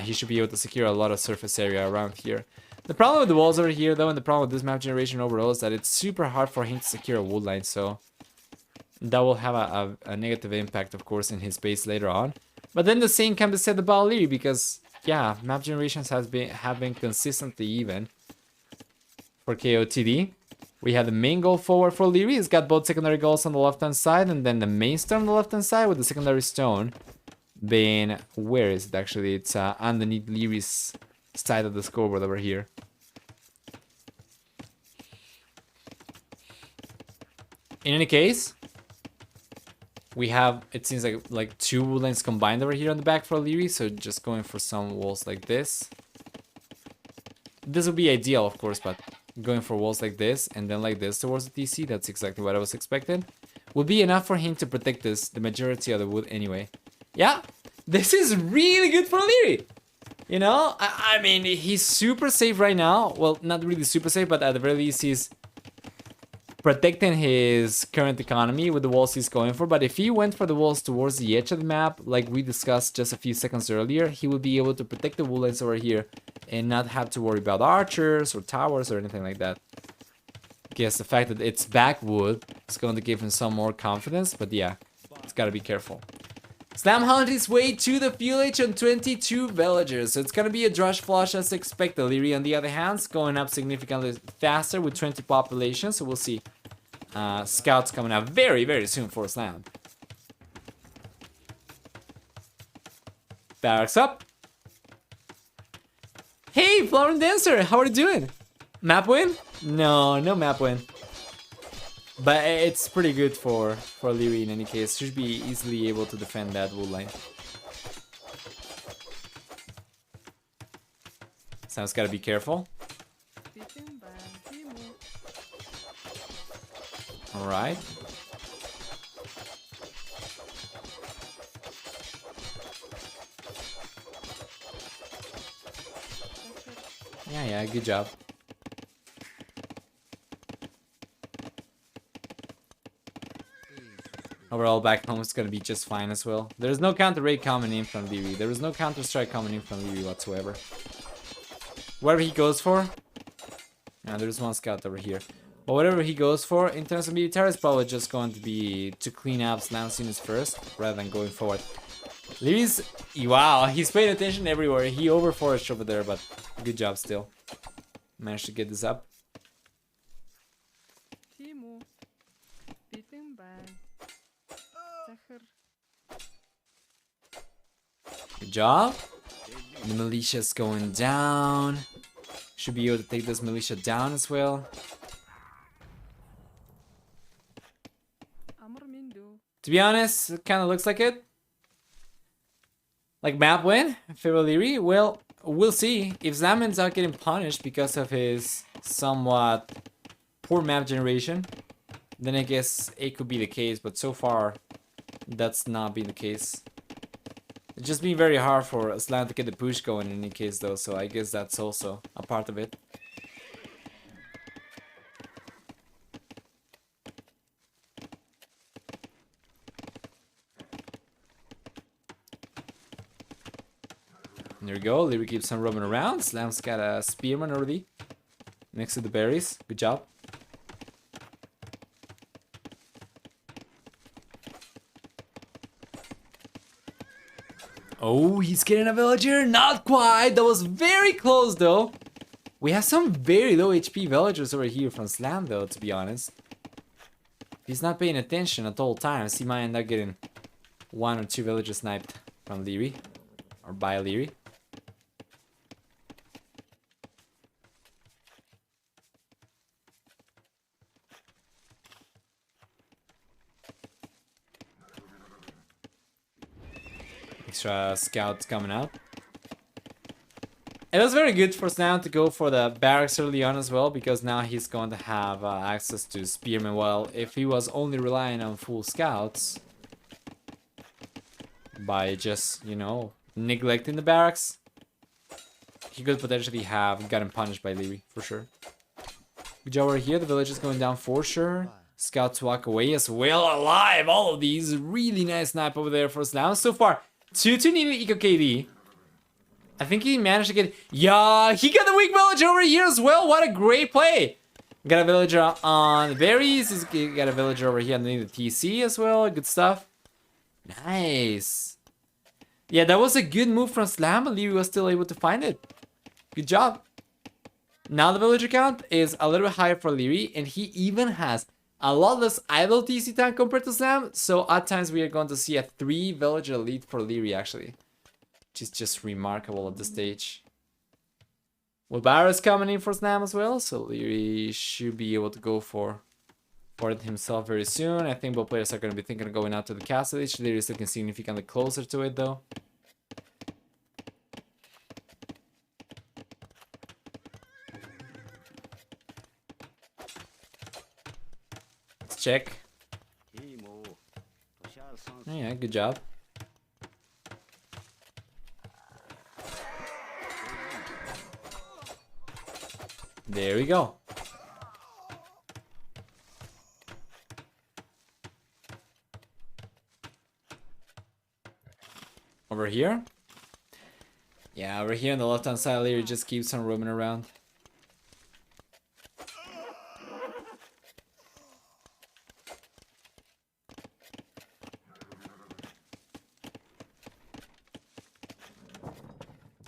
He should be able to secure a lot of surface area around here. The problem with the walls over here though, and the problem with this map generation overall, is that it's super hard for him to secure a wood line, so that will have a negative impact of course in his base later on. But then the same can be said about Liereyy, because yeah, map generations have been consistently even for KOTD. We have the main goal forward for Liereyy. He's got both secondary goals on the left hand side, and then the main stone on the left hand side, with the secondary stone being, where is it actually? It's underneath Lierey's side of the scoreboard over here. In any case, we have, it seems like 2 woodlands combined over here on the back for Liereyy, so just going for some walls like this. This would be ideal, of course, but going for walls like this and then like this towards the TC, that's exactly what I was expecting, would be enough for him to protect the majority of the wood anyway. Yeah, this is really good for Liereyy. You know, I mean, he's super safe right now. Well, not really super safe, but at the very least, he's protecting his current economy with the walls he's going for. But if he went for the walls towards the edge of the map, like we discussed just a few seconds earlier, he would be able to protect the woodlands over here and not have to worry about archers or towers or anything like that. Guess the fact that it's backwood is going to give him some more confidence, but yeah, it's gotta be careful. Slam hunt his way to the village on 22 villagers, so it's gonna be a Drush Flush as expected. Liereyy, on the other hand, is going up significantly faster with 20 population, so we'll see. Scouts coming out very, very soon for Slam. Barracks up. Hey, Flower Dancer, how are you doing? Map win? No, no map win. But it's pretty good for Liereyy in any case. Should be easily able to defend that wood line. Sam's gotta be careful. Alright. Yeah, good job. Overall, back home is gonna be just fine as well. There's no counter raid coming in from Liereyy. There is no counter strike coming in from Liereyy whatsoever. Whatever he goes for. Now there's one scout over here. But whatever he goes for in terms of military is probably just going to be to clean up slam units first rather than going forward. Lierey's, wow, he's paying attention everywhere. He overforaged over there, but good job still. Managed to get this up. Good job. The militia's going down. Should be able to take this militia down as well. To be honest, it kind of looks like it. Like map win, favor Liereyy. Well, we'll see. If Slam ends up getting punished because of his somewhat poor map generation, then I guess it could be the case. But so far, that's not been the case. It's just been very hard for Slam to get the push going in any case though, so I guess that's also a part of it. There we go, Liereyy keeps on roaming around. Slam's got a spearman already next to the berries. Good job. Oh, he's getting a villager? Not quite. That was very close though. We have some very low HP villagers over here from Slam though, to be honest. If he's not paying attention at all times, he might end up getting 1 or 2 villagers sniped from Liereyy. Or by Liereyy. Extra scouts coming out. It was very good for Slam to go for the barracks early on as well, because now he's going to have access to spearmen. Well, if he was only relying on full scouts by just, you know, neglecting the barracks, he could potentially have gotten punished by Liereyy for sure. Good job over here. The village is going down for sure. Scouts walk away as well. Alive! All of these. Really nice snipe over there for Slam. So far, 2-2 needed Eco KD. I think he managed to get... Yeah, he got the weak villager over here as well. What a great play. Got a villager on the berries. He's got a villager over here underneath the TC as well. Good stuff. Nice. Yeah, that was a good move from Slam, but Liereyy was still able to find it. Good job. Now the villager count is a little bit higher for Liereyy, and he even has a lot less idle TC time compared to Slam. So at times we are going to see a 3 villager lead for Liereyy actually. Which is just remarkable at this stage. Well, Barra's coming in for Slam as well, so Liereyy should be able to go for it himself very soon. I think both players are going to be thinking of going out to the castle. Liereyy is looking significantly closer to it though. Let's check. Yeah, good job. There we go. Over here? Yeah, over here on the left hand side, Liereyy just keeps on roaming around.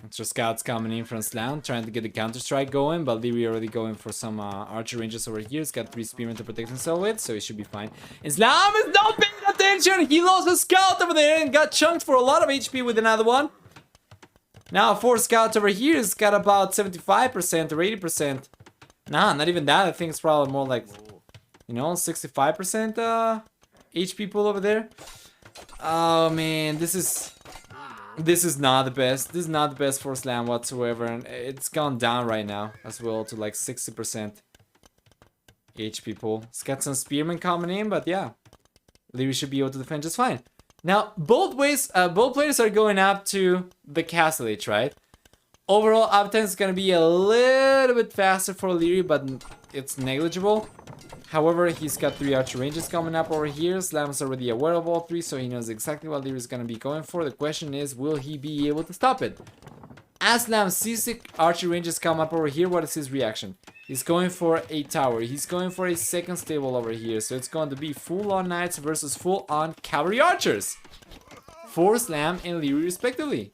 Extra scouts coming in from Slam, trying to get the counter strike going, but Liereyy already going for some archer ranges over here. He's got 3 spearmen to protect himself with, so he should be fine. And Slam is not paying attention! He lost a scout over there and got chunked for a lot of HP with another one. Now 4 scouts over here has got about 75% or 80%. Nah, not even that. I think it's probably more like, you know, 65% HP pool over there. Oh man, this is not the best. This is not the best for Slam whatsoever, and it's gone down right now as well to like 60% HP pool. It's got some spearmen coming in, but yeah, Liereyy should be able to defend just fine. Now, both players are going up to the Castle Age, right? Overall, uptime is gonna be a little bit faster for Liereyy, but it's negligible. However, he's got 3 archer ranges coming up over here. Slam's already aware of all 3, so he knows exactly what Liereyy is going to be going for. The question is, will he be able to stop it? As Slam sees the archer ranges come up over here, what is his reaction? He's going for a tower. He's going for a second stable over here. So it's going to be full-on knights versus full-on cavalry archers. For Slam and Liereyy respectively.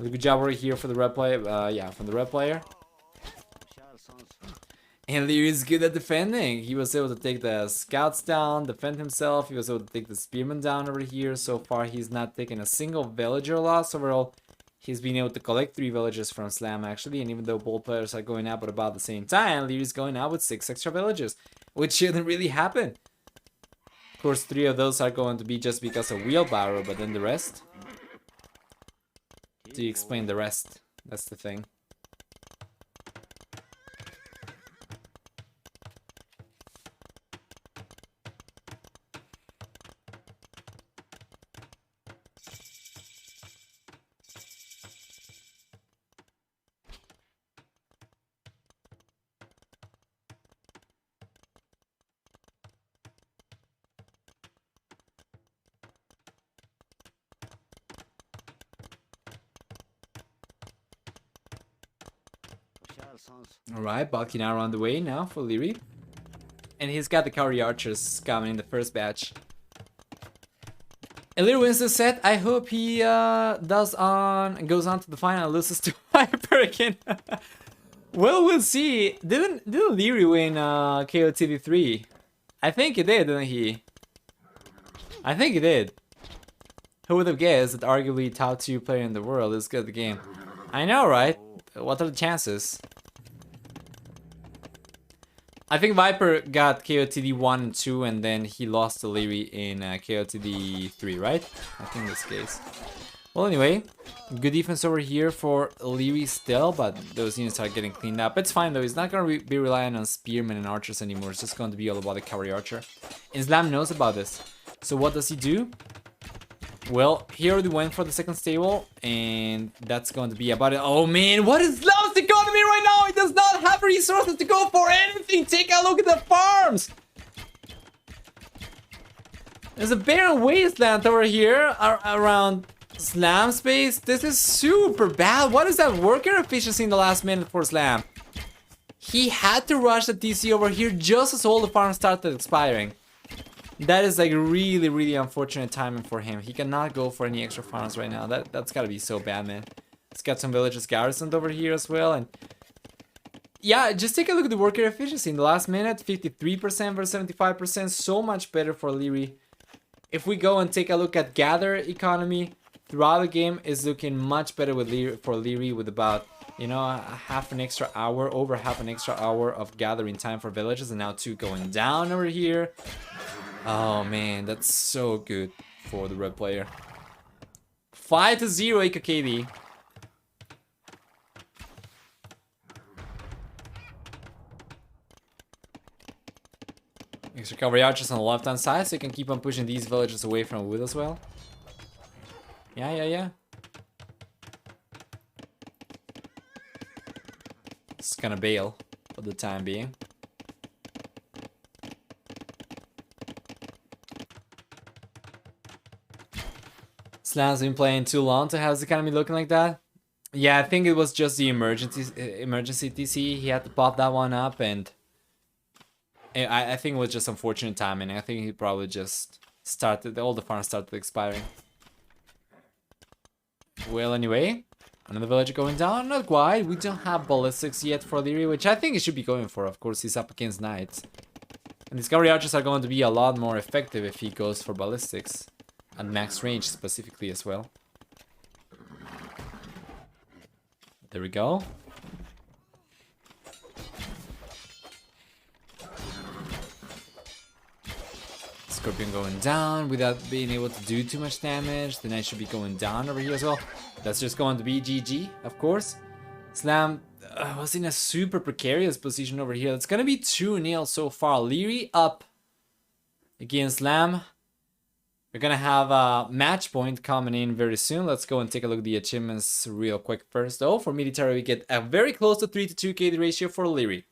Good job over here for the red player. From the red player. And Liereyy is good at defending. He was able to take the scouts down, defend himself. He was able to take the spearmen down over here. So far, he's not taken a single villager loss. Overall, he's been able to collect 3 villagers from Slam, actually. And even though both players are going out at about the same time, Lierey's going out with 6 extra villagers, which shouldn't really happen. Of course, 3 of those are going to be just because of wheelbarrow, but then the rest? Do you explain the rest? That's the thing. Alright, bulking out around the way now for Liereyy. And he's got the cavalry archers coming in the first batch. And Liereyy wins the set. I hope he goes on to the final and loses to Viper again. Well, we'll see. Didn't Liereyy win KOTD4? I think he did, didn't he? I think he did. Who would have guessed that arguably top 2 player in the world is good at the game? I know, right? What are the chances? I think Viper got KOTD 1 and 2, and then he lost to Liereyy in KOTD 3, right? I think this case. Well, anyway, good defense over here for Liereyy still, but those units are getting cleaned up. It's fine though, he's not going to be relying on spearmen and archers anymore. It's just going to be all about the cavalry archer. And Slam knows about this. So what does he do? Well, he already went for the second stable, and that's going to be about it. Oh man, what is Slam's economy right now? He does not have resources to go for anything. Take a look at the farms. There's a barren wasteland over here around Slam space. This is super bad. What is that worker efficiency in the last minute for Slam? He had to rush the TC over here just as all the farms started expiring. That is like really, really unfortunate timing for him. He cannot go for any extra farms right now. That's gotta be so bad, man. He's got some villages garrisoned over here as well, and yeah, just take a look at the worker efficiency in the last minute. 53% versus 75%, so much better for Liereyy. If we go and take a look at gather economy throughout the game, is looking much better with for Liereyy, with about, you know, over half an extra hour of gathering time for villages, and now 2 going down over here. Oh man, that's so good for the red player. 5-0 KOTD. Extra cavalry archers on the left hand side, so you can keep on pushing these villages away from wood as well. Yeah. It's gonna bail for the time being. Slam's been playing too long to have his economy looking like that. Yeah, I think it was just the emergency TC. He had to pop that one up, and I think it was just unfortunate timing. I think he probably just started, all the farms started expiring. Well, anyway, another villager going down. Not quite. We don't have ballistics yet for Liereyy, which I think he should be going for. Of course, he's up against knights. And these cavalry archers are going to be a lot more effective if he goes for ballistics. At max range specifically as well. There we go. Scorpion going down without being able to do too much damage. The Knight should be going down over here as well. That's just going to be GG, of course. Slam was in a super precarious position over here. It's going to be 2-0 so far. Liereyy up against Slam. We're going to have a match point coming in very soon. Let's go and take a look at the achievements real quick first. Though, for military, we get a very close to 3-to-2 KD ratio for Liereyy.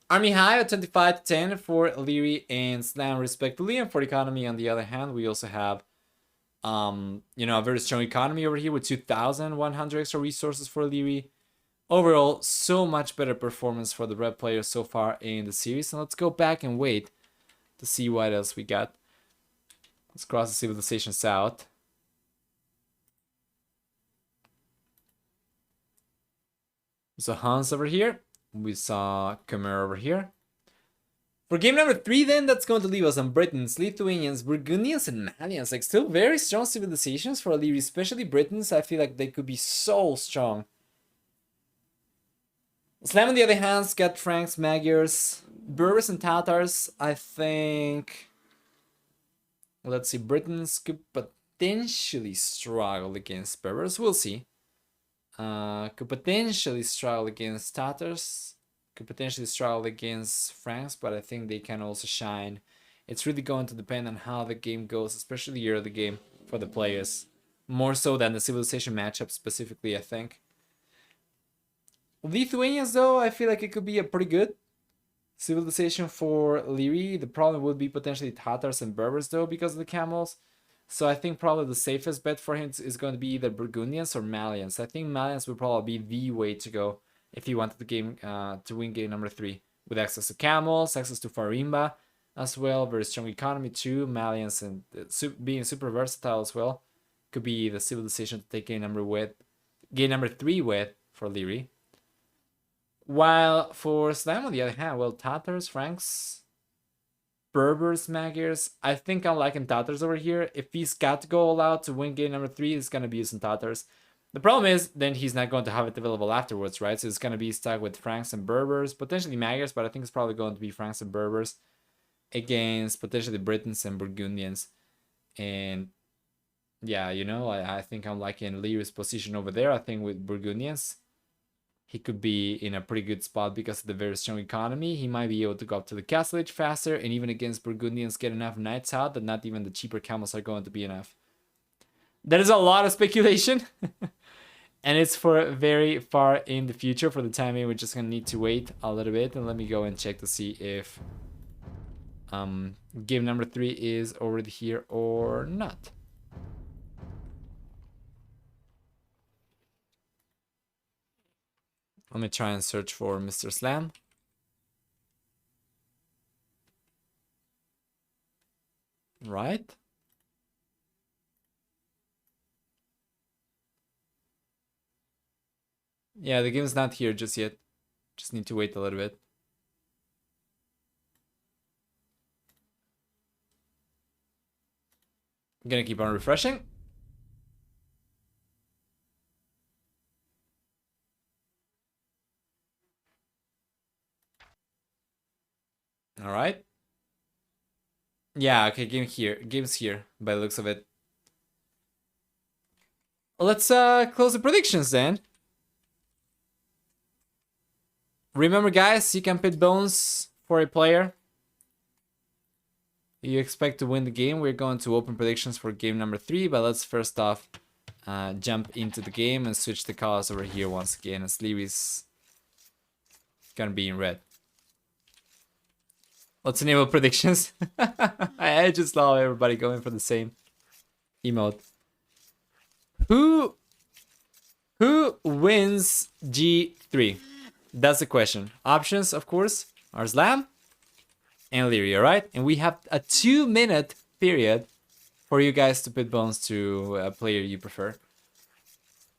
Army high at 25-10 for Liereyy and Slam respectively, and for economy on the other hand, we also have you know, a very strong economy over here with 2,100 extra resources for Liereyy. Overall, so much better performance for the red players so far in the series. And let's go back and wait to see what else we got. Let's cross the civilization south. So Hans over here. We saw Khmer over here. For game number 3 then, that's going to leave us on Britons, Lithuanians, Burgundians, and Malians. Like, still very strong civilizations for Liereyy, especially Britons. I feel like they could be so strong. Slam on the other hand, got Franks, Magyars, Berbers, and Tatars. I think... Let's see, Britons could potentially struggle against Berbers. We'll see. Could potentially struggle against Tatars, could potentially struggle against Franks, but I think they can also shine. It's really going to depend on how the game goes, especially the early game for the players. More so than the civilization matchup specifically, I think. Lithuanians though, I feel like it could be a pretty good civilization for Liereyy. The problem would be potentially Tatars and Berbers though, because of the camels. So I think probably the safest bet for him is going to be either Burgundians or Malians. I think Malians would probably be the way to go if he wanted the game to win game number 3. With access to camels, access to Farimba as well, very strong economy too. Malians and being super versatile as well. Could be the civilization to take game number 3 with for Liereyy. While for Slam on the other hand, well, Tatars, Franks, Berbers, Magyars. I think I'm liking Tatars over here. If he's got to go all out to win game number 3, he's going to be using Tatars. The problem is, then he's not going to have it available afterwards, right? So it's going to be stuck with Franks and Berbers, potentially Magyars, but I think it's probably going to be Franks and Berbers against potentially Britons and Burgundians. And yeah, you know, I think I'm liking Lierey's position over there. I think with Burgundians, he could be in a pretty good spot because of the very strong economy. He might be able to go up to the castle age faster, and even against Burgundians get enough knights out that not even the cheaper camels are going to be enough. That is a lot of speculation. And it's for very far in the future. For the time being, we're just going to need to wait a little bit. And let me go and check to see if game number 3 is already here or not. Let me try and search for Mr. Slam. Right. Yeah, the game's not here just yet. Just need to wait a little bit. I'm gonna keep on refreshing. All right. Yeah, okay, game's here by the looks of it. Let's close the predictions then. Remember guys, you can pit bones for a player. You expect to win the game. We're going to open predictions for game number 3, but let's first off jump into the game and switch the colors over here once again, as Liereyy's gonna be in red. Let's enable predictions. I just love everybody going for the same emote. Who wins G3? That's the question. Options, of course, are Slam and Liereyy, alright? And we have a 2-minute period for you guys to put bones to a player you prefer.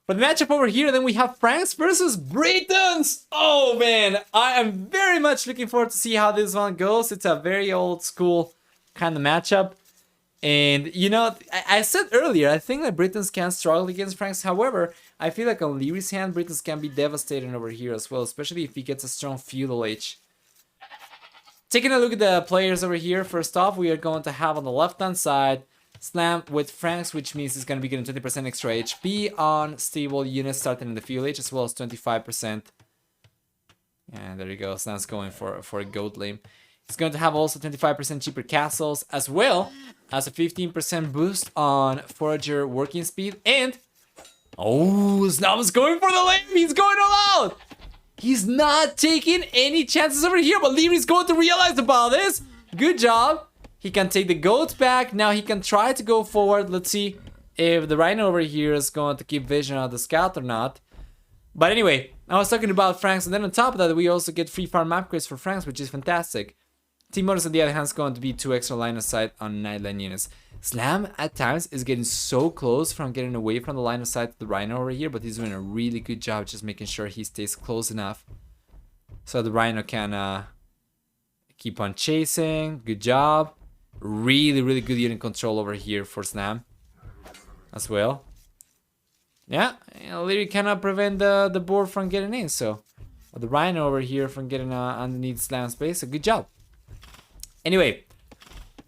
For the matchup over here, then we have Franks versus Britons. Oh man, I am very much looking forward to see how this one goes. It's a very old school kind of matchup. And, you know, I said earlier, I think that Britons can struggle against Franks. However, I feel like on Lierey's hand, Britons can be devastating over here as well, especially if he gets a strong feudal age. Taking a look at the players over here, first off, we are going to have on the left-hand side, Slam with Franks, which means he's going to be getting 20% extra HP on stable units starting in the feudal age, as well as 25%. And there you go, Slam's going for a goat lane. He's going to have also 25% cheaper castles, as well as a 15% boost on forager working speed. And, oh, Slam's going for the lane, he's going all out! He's not taking any chances over here, but Lierey's going to realize about this. Good job. He can take the goats back. Now he can try to go forward. Let's see if the Rhino over here is going to keep vision of the scout or not. But anyway, I was talking about Franks, and then on top of that, we also get free farm upgrades for Franks, which is fantastic. Team bonus on the other hand is going to be 2 extra line of sight on Nightline units. Slam at times is getting so close from getting away from the line of sight of the Rhino over here, but he's doing a really good job just making sure he stays close enough so the Rhino can keep on chasing. Good job. Really, really good unit control over here for Slam as well. Yeah, Liereyy cannot prevent the board from getting in, so the Rhino over here from getting underneath Slam's base. So good job. Anyway,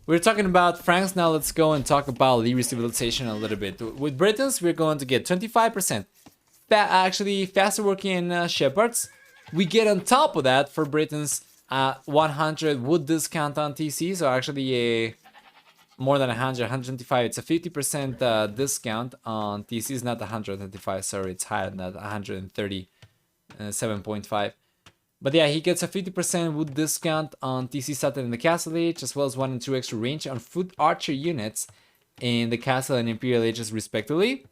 we're talking about Franks, now let's go and talk about Lierey's civilization a little bit. With Britons, we're going to get 25% actually faster working shepherds. We get on top of that for Britons 100 wood discount on TC, so actually more than 100, 125. It's a 50% discount on TC. It's not 125, sorry, it's higher than that, 137.5. But yeah, he gets a 50% wood discount on TC started in the Castle Age, as well as 1 and 2 extra range on foot archer units in the Castle and Imperial Ages respectively.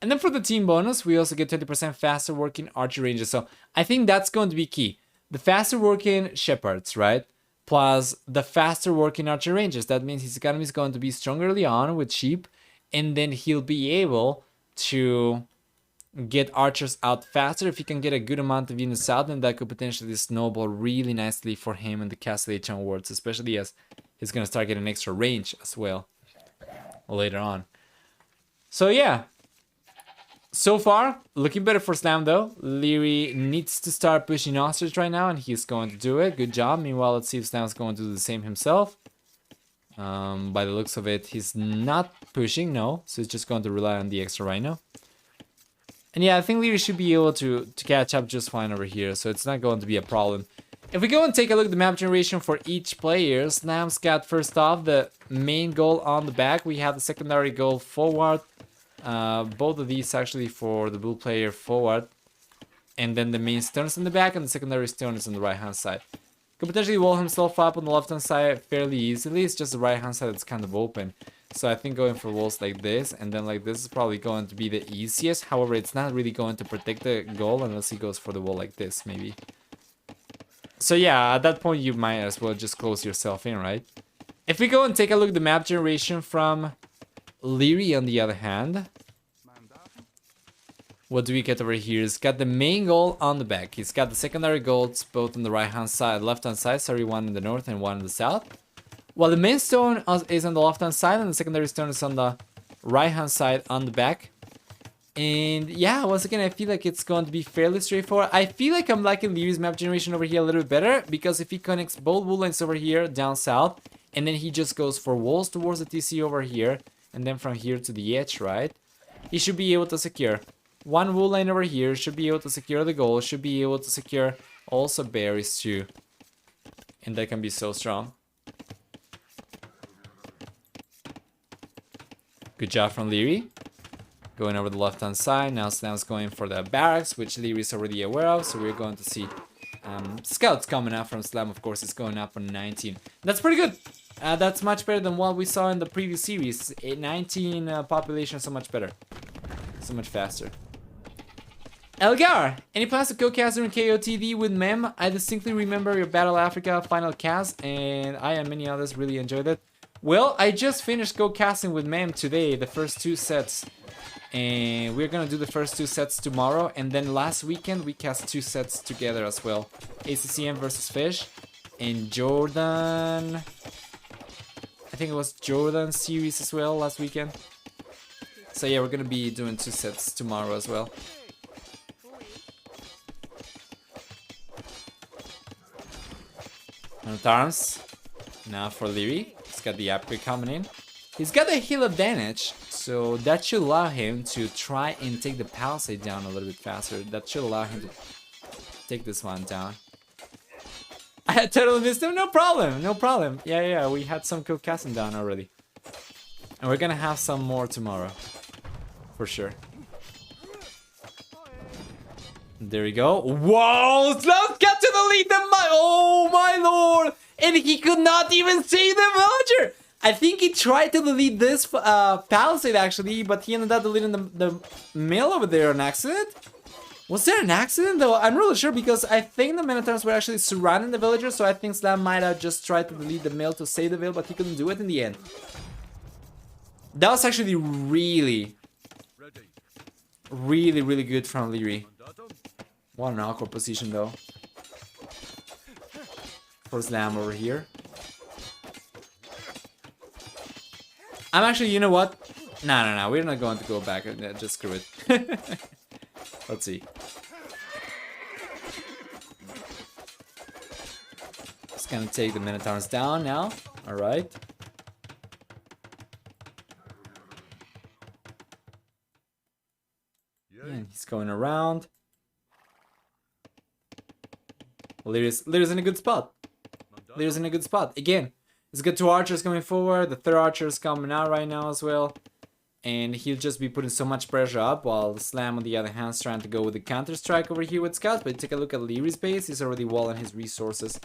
And then for the team bonus, we also get 20% faster working archer ranges. So I think that's going to be key. The faster working shepherds, right? Plus the faster working archer ranges. That means his economy is going to be strong early on with sheep, and then he'll be able to get archers out faster. If he can get a good amount of units out, then that could potentially snowball really nicely for him in the Castle Age onwards, especially as he's going to start getting extra range as well later on. So yeah, so far looking better for Slam though. Liereyy needs to start pushing Ostrich right now, and he's going to do it. Good job. Meanwhile, let's see if Slam's going to do the same himself. By the looks of it, he's not pushing, no, so he's just going to rely on the extra Rhino. And yeah, I think Liereyy should be able to catch up just fine over here, so it's not going to be a problem. If we go and take a look at the map generation for each player, Slam's got first off the main goal on the back. We have the secondary goal forward. Both of these actually for the blue player forward. And then the main stone is in the back and the secondary stone is on the right hand side. Could potentially wall himself up on the left hand side fairly easily. It's just the right hand side that's kind of open. So I think going for walls like this and then like this is probably going to be the easiest. However, it's not really going to protect the goal unless he goes for the wall like this, maybe. So yeah, at that point you might as well just close yourself in, right? If we go and take a look at the map generation from Liereyy on the other hand, what do we get over here? He's got the main goal on the back. He's got the secondary goals both on the right hand side, left hand side, sorry, one in the north and one in the south. While the main stone is on the left hand side and the secondary stone is on the right hand side on the back. And yeah, once again, I feel like it's going to be fairly straightforward. I feel like I'm liking Lierey's map generation over here a little bit better, because if he connects both wood lines over here down south, and then he just goes for walls towards the TC over here, and then from here to the edge, right? He should be able to secure one wood line over here, should be able to secure the goal, should be able to secure also berries too. And that can be so strong. Good job from Liereyy. Going over the left hand side. Now Slam's going for the barracks, which Liereyy is already aware of. So we're going to see scouts coming out from Slam. Of course, it's going up on 19. That's pretty good. That's much better than what we saw in the previous series. 19 population, so much better. So much faster. Elgar, any plans to co-cast during KOTD with Mem? I distinctly remember your Battle Africa final cast, and I and many others really enjoyed it. Well, I just finished co-casting with Mem today, the first 2 sets. And we're gonna do the first 2 sets tomorrow, and then last weekend we cast 2 sets together as well. ACCM versus Fish, and Jordan... I think it was Jordan series as well last weekend. So yeah, we're gonna be doing 2 sets tomorrow as well. And arms. Now for Liereyy. He's got the upgrade coming in. He's got the heal advantage, so that should allow him to try and take the palisade down a little bit faster. That should allow him to take this one down. I totally missed him. No problem. No problem. Yeah, we had some kill casting down already. And we're gonna have some more tomorrow. For sure. There we go. Whoa! Slam got to the lead! Oh my lord! And he could not even save the villager! I think he tried to delete this palisade actually, but he ended up deleting the mill over there on accident. Was there an accident though? I'm really sure because I think the Minotaurs were actually surrounding the villagers, so I think Slam might have just tried to delete the mill to save the mill, but he couldn't do it in the end. That was actually really good from Liereyy. What an awkward position though. For Slam over here. I'm actually, you know what? No, we're not going to go back. Just screw it. Let's see. Just gonna take the Minotaurs down now. Alright. And he's going around. Lierey's in a good spot. Lierey's in a good spot. Again, he's got 2 archers coming forward. The 3rd archer is coming out right now as well. And he'll just be putting so much pressure up, while Slam on the other hand is trying to go with the counter strike over here with scouts. But take a look at Lierey's base, he's already walling his resources.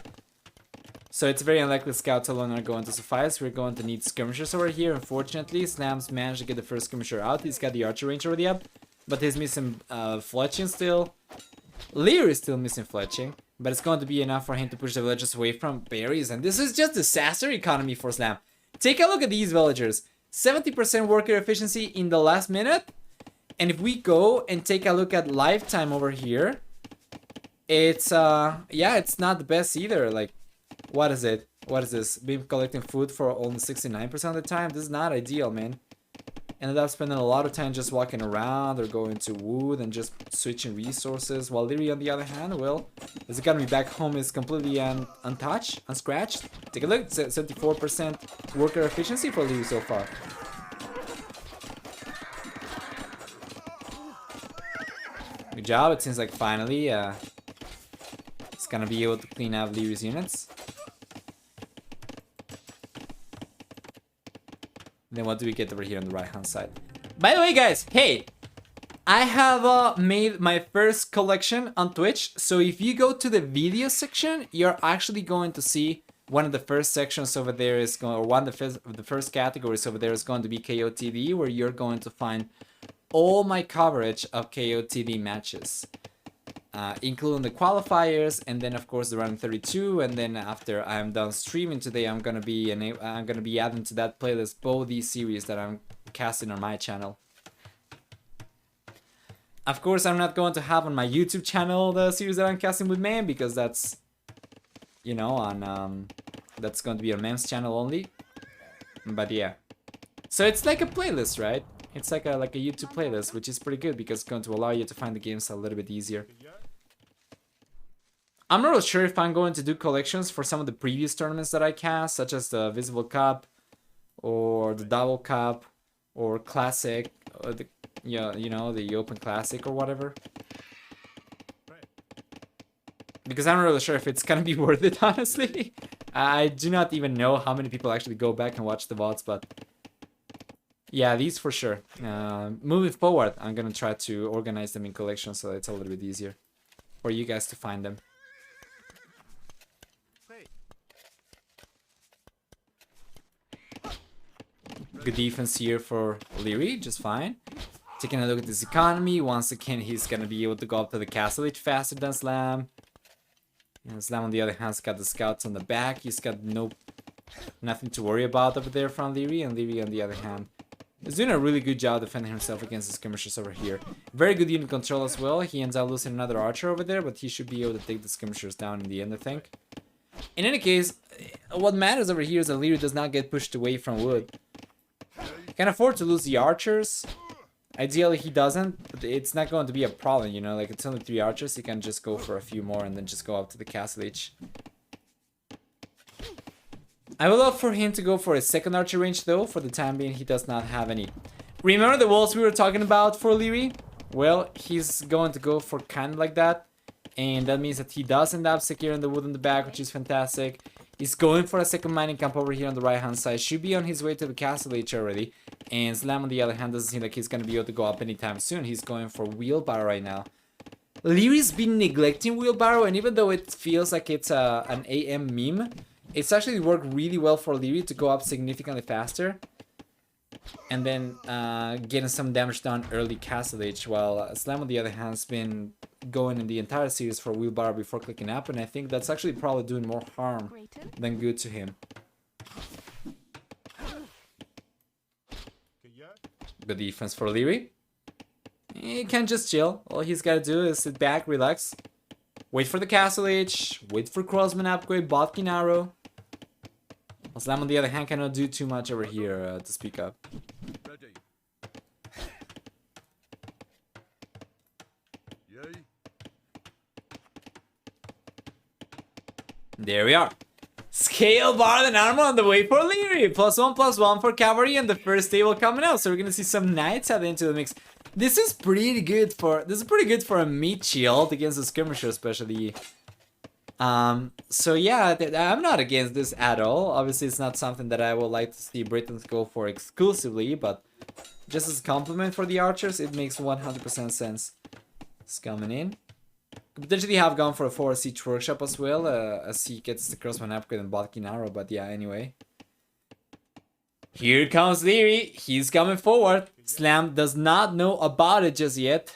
So it's very unlikely scouts alone are going to suffice. We're going to need skirmishers over here. Unfortunately, Slam's managed to get the first skirmisher out. He's got the archer range already up, but he's missing fletching still. Liereyy is still missing fletching, but it's going to be enough for him to push the villagers away from berries. And this is just disaster economy for Slam. Take a look at these villagers. 70% worker efficiency in the last minute. And if we go and take a look at lifetime over here, it's yeah, it's not the best either. Like, what is it? What is this? Been collecting food for only 69% of the time. This is not ideal, man. Ended up spending a lot of time just walking around or going to wood and just switching resources. While Liereyy, on the other hand, well, his economy back home is completely untouched, unscratched. Take a look, 74% worker efficiency for Liereyy so far. Good job. It seems like finally it's gonna be able to clean up Lierey's units. Then what do we get over here on the right hand side? By the way, guys, hey, I have made my first collection on Twitch. So if you go to the video section, you're actually going to see one of the first sections over there is going, or one of the first categories over there is going to be KOTD, where you're going to find all my coverage of KOTD matches, including the qualifiers, and then of course the round 32. And then after I'm done streaming today, I'm gonna be adding to that playlist Bo5 series that I'm casting on my channel. Of course, I'm not going to have on my YouTube channel the series that I'm casting with Mem, because that's, you know, on that's going to be on Mem's channel only. But yeah, so it's like a playlist, right? It's like a YouTube playlist, which is pretty good because it's going to allow you to find the games a little bit easier. I'm not really sure if I'm going to do collections for some of the previous tournaments that I cast, such as the Visible Cup, or the Double Cup, or Classic, or the, yeah, you know, the Open Classic or whatever. Because I'm not really sure if it's gonna be worth it, honestly. I do not even know how many people actually go back and watch the VODs, but yeah, these for sure. Moving forward, I'm gonna try to organize them in collections so that it's a little bit easier for you guys to find them. Good defense here for Liereyy, just fine. Taking a look at this economy, once again he's gonna be able to go up to the castle faster than Slam. And Slam on the other hand's got the scouts on the back. He's got nothing to worry about over there from Liereyy, and Liereyy on the other hand is doing a really good job defending himself against the skirmishers over here. Very good unit control as well. He ends up losing another archer over there, but he should be able to take the skirmishers down in the end, I think. In any case, what matters over here is that Liereyy does not get pushed away from wood. He can afford to lose the archers. Ideally, he doesn't, but it's not going to be a problem, you know? Like, it's only 3 archers, he can just go for a few more and then just go up to the castle each. I would love for him to go for a second archer range, though. For the time being, he does not have any. Remember the walls we were talking about for Liereyy? Well, he's going to go for kind of like that. And that means that he does end up securing the wood in the back, which is fantastic. He's going for a second mining camp over here on the right-hand side. Should be on his way to the castle age already. And Slam, on the other hand, doesn't seem like he's going to be able to go up anytime soon. He's going for wheelbarrow right now. Lierey's been neglecting wheelbarrow, and even though it feels like it's an AM meme, it's actually worked really well for Liereyy to go up significantly faster. And then getting some damage done early castle age, while Slam, on the other hand, has been going in the entire series for wheelbarrow before clicking up, and I think that's actually probably doing more harm than good to him. Good defense for Liereyy. He can just chill. All he's got to do is sit back, relax, wait for the castle age, wait for crossman upgrade, botkin arrow. Slam, on the other hand, cannot do too much over here to speak up. There we are. Scale bar and armor on the way for Liereyy. +1/+1 for cavalry, and the first table coming out. So we're gonna see some knights added into the mix. This is pretty good for a meat shield against the skirmisher, especially. So yeah, I'm not against this at all. Obviously, it's not something that I would like to see Britons go for exclusively, but just as a compliment for the archers, it makes 100% sense. It's coming in. Could potentially have gone for a 4 siege workshop as well, as he gets the crossman upgrade and botkin arrow, but yeah, anyway. Here comes Liereyy. He's coming forward. Slam does not know about it just yet.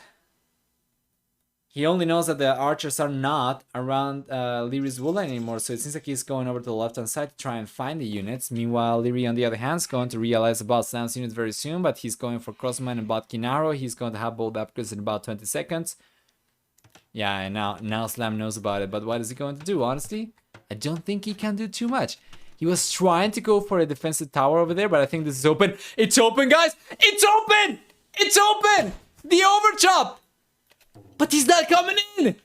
He only knows that the archers are not around Lierey's wood line anymore, so it seems like he's going over to the left-hand side to try and find the units. Meanwhile, Liereyy, on the other hand, is going to realize about Slam's units very soon, but he's going for crossman and botkin arrow. He's going to have both upgrades in about 20 seconds. Yeah, and now Slam knows about it, but what is he going to do, honestly? I don't think he can do too much. He was trying to go for a defensive tower over there, but I think this is open. It's open, guys! It's open! It's open! The overchop! But he's not coming in!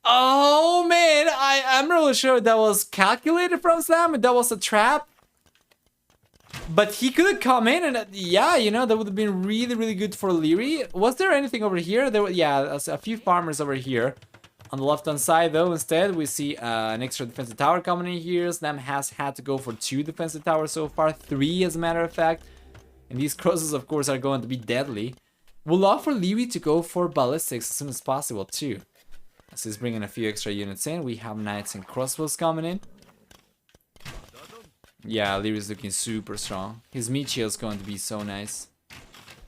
Oh, man! I'm really sure that was calculated from Slam, and that was a trap. But he could come in, and yeah, you know, that would have been really, really good for Liereyy. Was there anything over here? There were, yeah, a few farmers over here. On the left-hand side, though, instead, we see an extra defensive tower coming in here. Slam has had to go for 2 defensive towers so far, 3 as a matter of fact. And these crosses, of course, are going to be deadly. We'll love for Liereyy to go for ballistics as soon as possible, too. As he's bringing a few extra units in. We have knights and crossbows coming in. Yeah, Lierey's looking super strong. His meat shield is going to be so nice.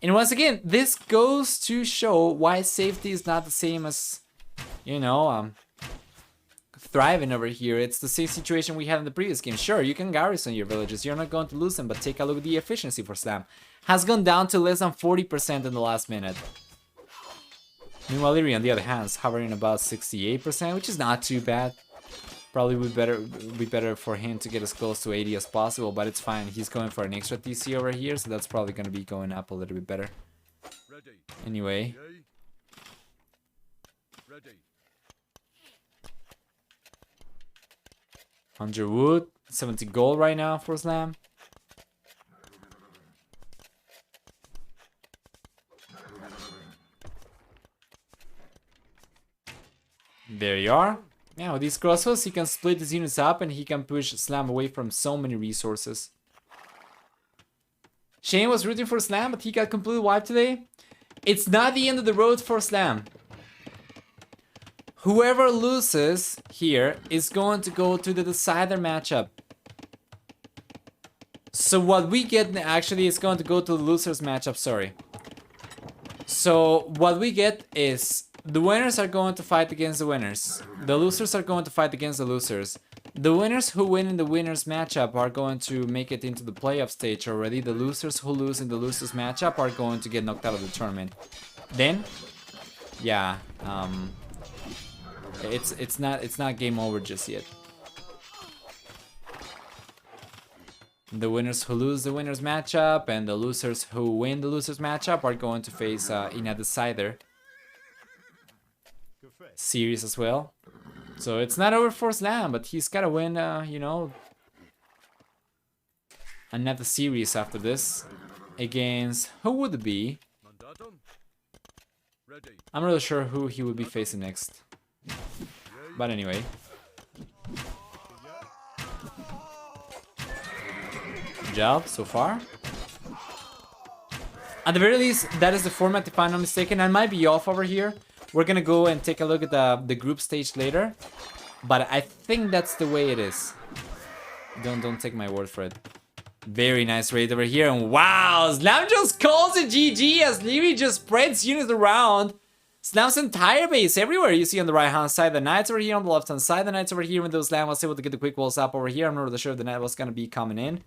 And once again, this goes to show why safety is not the same as, you know, thriving over here. It's the same situation we had in the previous game. Sure, you can garrison your villages. You're not going to lose them, but take a look at the efficiency for Slam. Has gone down to less than 40% in the last minute. Meanwhile, Liereyy, on the other hand, is hovering about 68%, which is not too bad. Probably would be better for him to get as close to 80 as possible, but it's fine. He's going for an extra TC over here, so that's probably going to be going up a little bit better. Anyway. 100 wood, 70 gold right now for Slam. There you are. Yeah, with these crossbows, he can split his units up and he can push Slam away from so many resources. Shane was rooting for Slam, but he got completely wiped today. It's not the end of the road for Slam. Whoever loses here is going to go to the decider matchup. So what we get actually is going to go to the losers matchup, sorry. So what we get is the winners are going to fight against the winners. The losers are going to fight against the losers. The winners who win in the winners matchup are going to make it into the playoff stage already. The losers who lose in the losers matchup are going to get knocked out of the tournament. Then, yeah, it's not game over just yet. The winners who lose the winners matchup and the losers who win the losers matchup are going to face in a decider series as well. So it's not over for Slam, but he's gotta win, you know, another series after this against who would it be? I'm not really sure who he would be facing next. But anyway. Good job so far. At the very least, that is the format if I'm not mistaken. I might be off over here. We're gonna go and take a look at the group stage later. But I think that's the way it is. Don't take my word for it. Very nice raid over here. And wow, Slam just calls it GG as Liereyy just spreads units around. Slam's entire base everywhere. You see on the right hand side the Knights over here, on the left hand side the Knights over here. When those Slam was able to get the quick walls up over here, I'm not really sure if the Knight was gonna be coming in.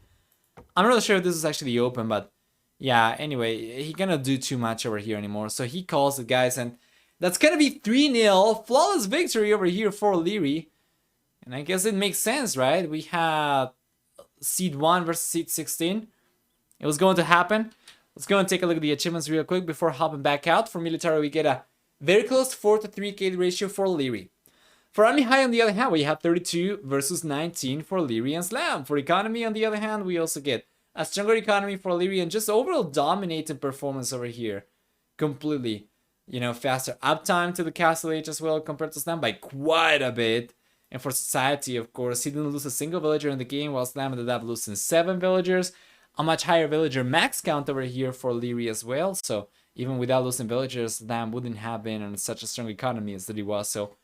I'm not really sure if this is actually open, but yeah, anyway, he cannot do too much over here anymore. So he calls it, guys, and that's gonna be 3-0. Flawless victory over here for Liereyy. And I guess it makes sense, right? We had Seed 1 versus Seed 16. It was going to happen. Let's go and take a look at the achievements real quick before hopping back out. For military, we get a very close 4-to-3 KD ratio for Liereyy. For Army High, on the other hand, we have 32 versus 19 for Liereyy and Slam. For Economy, on the other hand, we also get a stronger economy for Liereyy and just overall dominating performance over here. Completely, you know, faster uptime to the Castle Age as well compared to Slam by quite a bit. And for Society, of course, he didn't lose a single villager in the game, while Slam ended up losing 7 villagers. A much higher villager max count over here for Liereyy as well. So even without losing villagers, Slam wouldn't have been on such a strong economy as that he was. So